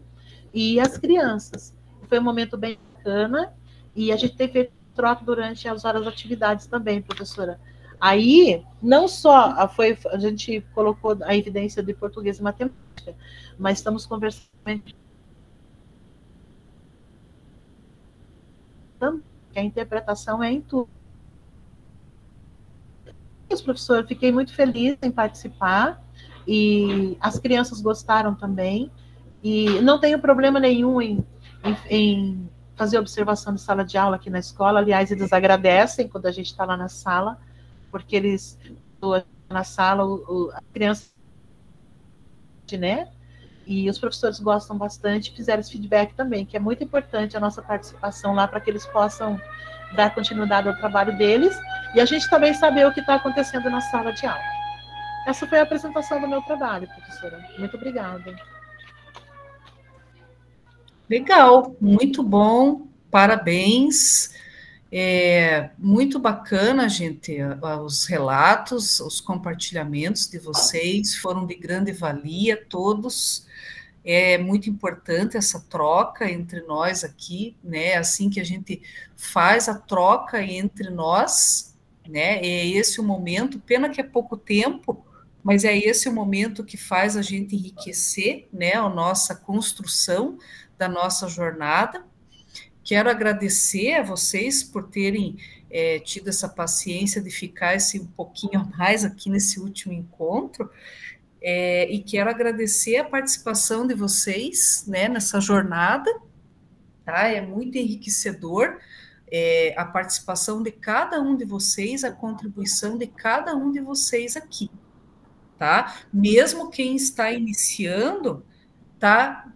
e as crianças. Foi um momento bem bacana, e a gente tem feito troca durante as horas de atividades também, professora. Aí, não só a gente colocou a evidência de português e matemática, mas estamos conversando que a interpretação é em tudo. Professor, fiquei muito feliz em participar, e as crianças gostaram também, e não tenho problema nenhum em fazer observação de sala de aula aqui na escola. Aliás, eles agradecem quando a gente está lá na sala, porque eles, na sala, a criança, né? E os professores gostam bastante, fizeram esse feedback também, que é muito importante a nossa participação lá, para que eles possam dar continuidade ao trabalho deles, e a gente também saber o que está acontecendo na sala de aula. Essa foi a apresentação do meu trabalho, professora. Muito obrigada. Legal, muito bom, parabéns. Muito bacana, gente, os relatos, os compartilhamentos de vocês foram de grande valia, todos. É muito importante essa troca entre nós aqui, né? Assim que a gente faz a troca entre nós, né? É esse o momento, pena que é pouco tempo, mas é esse o momento que faz a gente enriquecer, né, a nossa construção da nossa jornada. Quero agradecer a vocês por terem tido essa paciência de ficar um pouquinho a mais aqui nesse último encontro, e quero agradecer a participação de vocês, né, nessa jornada, tá? É muito enriquecedor a participação de cada um de vocês, a contribuição de cada um de vocês aqui, tá? Mesmo quem está iniciando,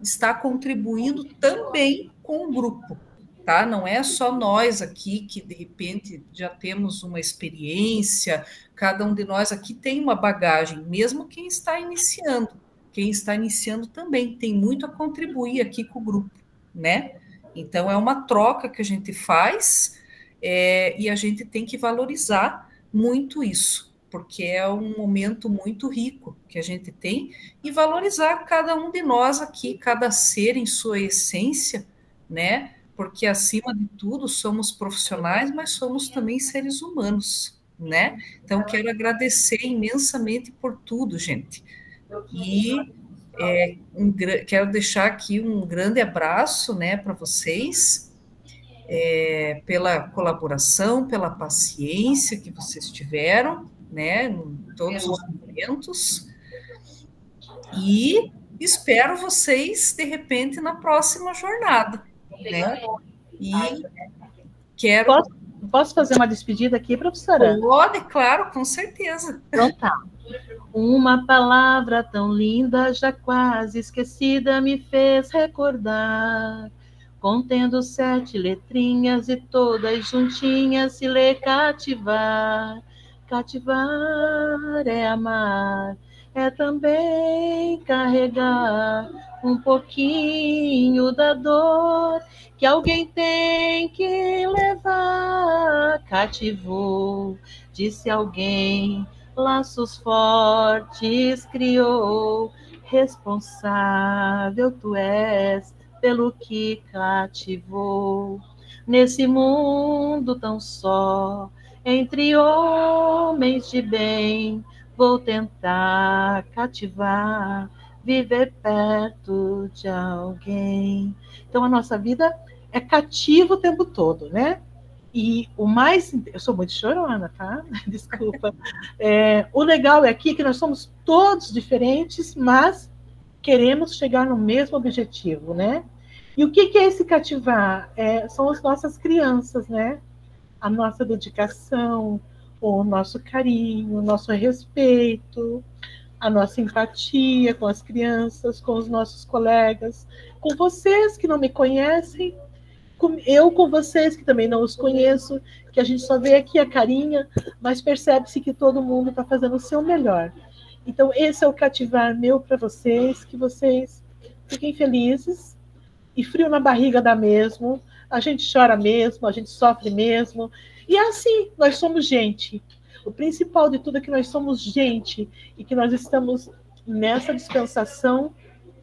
está contribuindo também com o grupo, tá? Não é só nós aqui que, de repente, já temos uma experiência, cada um de nós aqui tem uma bagagem, mesmo quem está iniciando também tem muito a contribuir aqui com o grupo, né? Então, é uma troca que a gente faz, e a gente tem que valorizar muito isso, porque é um momento muito rico que a gente tem, e valorizar cada um de nós aqui, cada ser em sua essência, né? Porque, acima de tudo, somos profissionais, mas somos também seres humanos, né? Então, quero agradecer imensamente por tudo, gente. E quero deixar aqui um grande abraço, né, para vocês, pela colaboração, pela paciência que vocês tiveram, né, em todos os momentos, e espero vocês, de repente, na próxima jornada, né, e quero... Posso fazer uma despedida aqui, professora? Pode, claro, com certeza. Então tá. Uma palavra tão linda, já quase esquecida, me fez recordar, contendo 7 letrinhas e todas juntinhas se lê cativar. Cativar é amar, é também carregar um pouquinho da dor que alguém tem que levar. Cativou, disse alguém, laços fortes criou, responsável tu és pelo que cativou. Nesse mundo tão só, entre homens de bem, vou tentar cativar, viver perto de alguém. Então, a nossa vida é cativo o tempo todo, né? E o mais... Eu sou muito chorona, tá? Desculpa. O legal é aqui que nós somos todos diferentes, mas queremos chegar no mesmo objetivo, né? E o que é esse cativar? São as nossas crianças, né? A nossa dedicação, o nosso carinho, o nosso respeito, a nossa empatia com as crianças, com os nossos colegas, com vocês que não me conhecem, eu com vocês que também não os conheço, que a gente só vê aqui a carinha, mas percebe-se que todo mundo está fazendo o seu melhor. Então, esse é o cativar meu para vocês, que vocês fiquem felizes, e frio na barriga dá mesmo, a gente chora mesmo, a gente sofre mesmo, e é assim, nós somos gente. O principal de tudo é que nós somos gente, e que nós estamos nessa dispensação,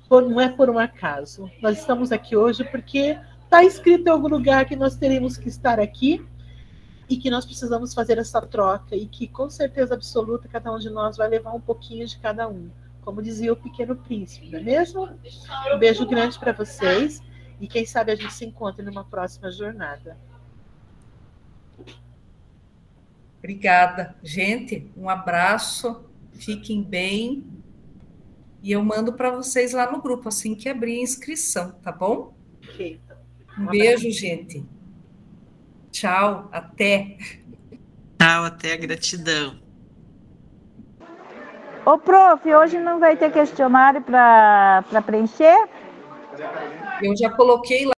não é por um acaso. Nós estamos aqui hoje porque está escrito em algum lugar que nós teremos que estar aqui, e que nós precisamos fazer essa troca, e que, com certeza absoluta, cada um de nós vai levar um pouquinho de cada um. Como dizia o Pequeno Príncipe, não é mesmo? Um beijo grande para vocês, e quem sabe a gente se encontra numa próxima jornada. Obrigada. Gente, um abraço, fiquem bem, e eu mando para vocês lá no grupo, assim que abrir a inscrição, tá bom? Ok. Um beijo, gente. Tchau, até. Tchau, até, gratidão. Ô, prof, hoje não vai ter questionário para preencher? Eu já coloquei lá.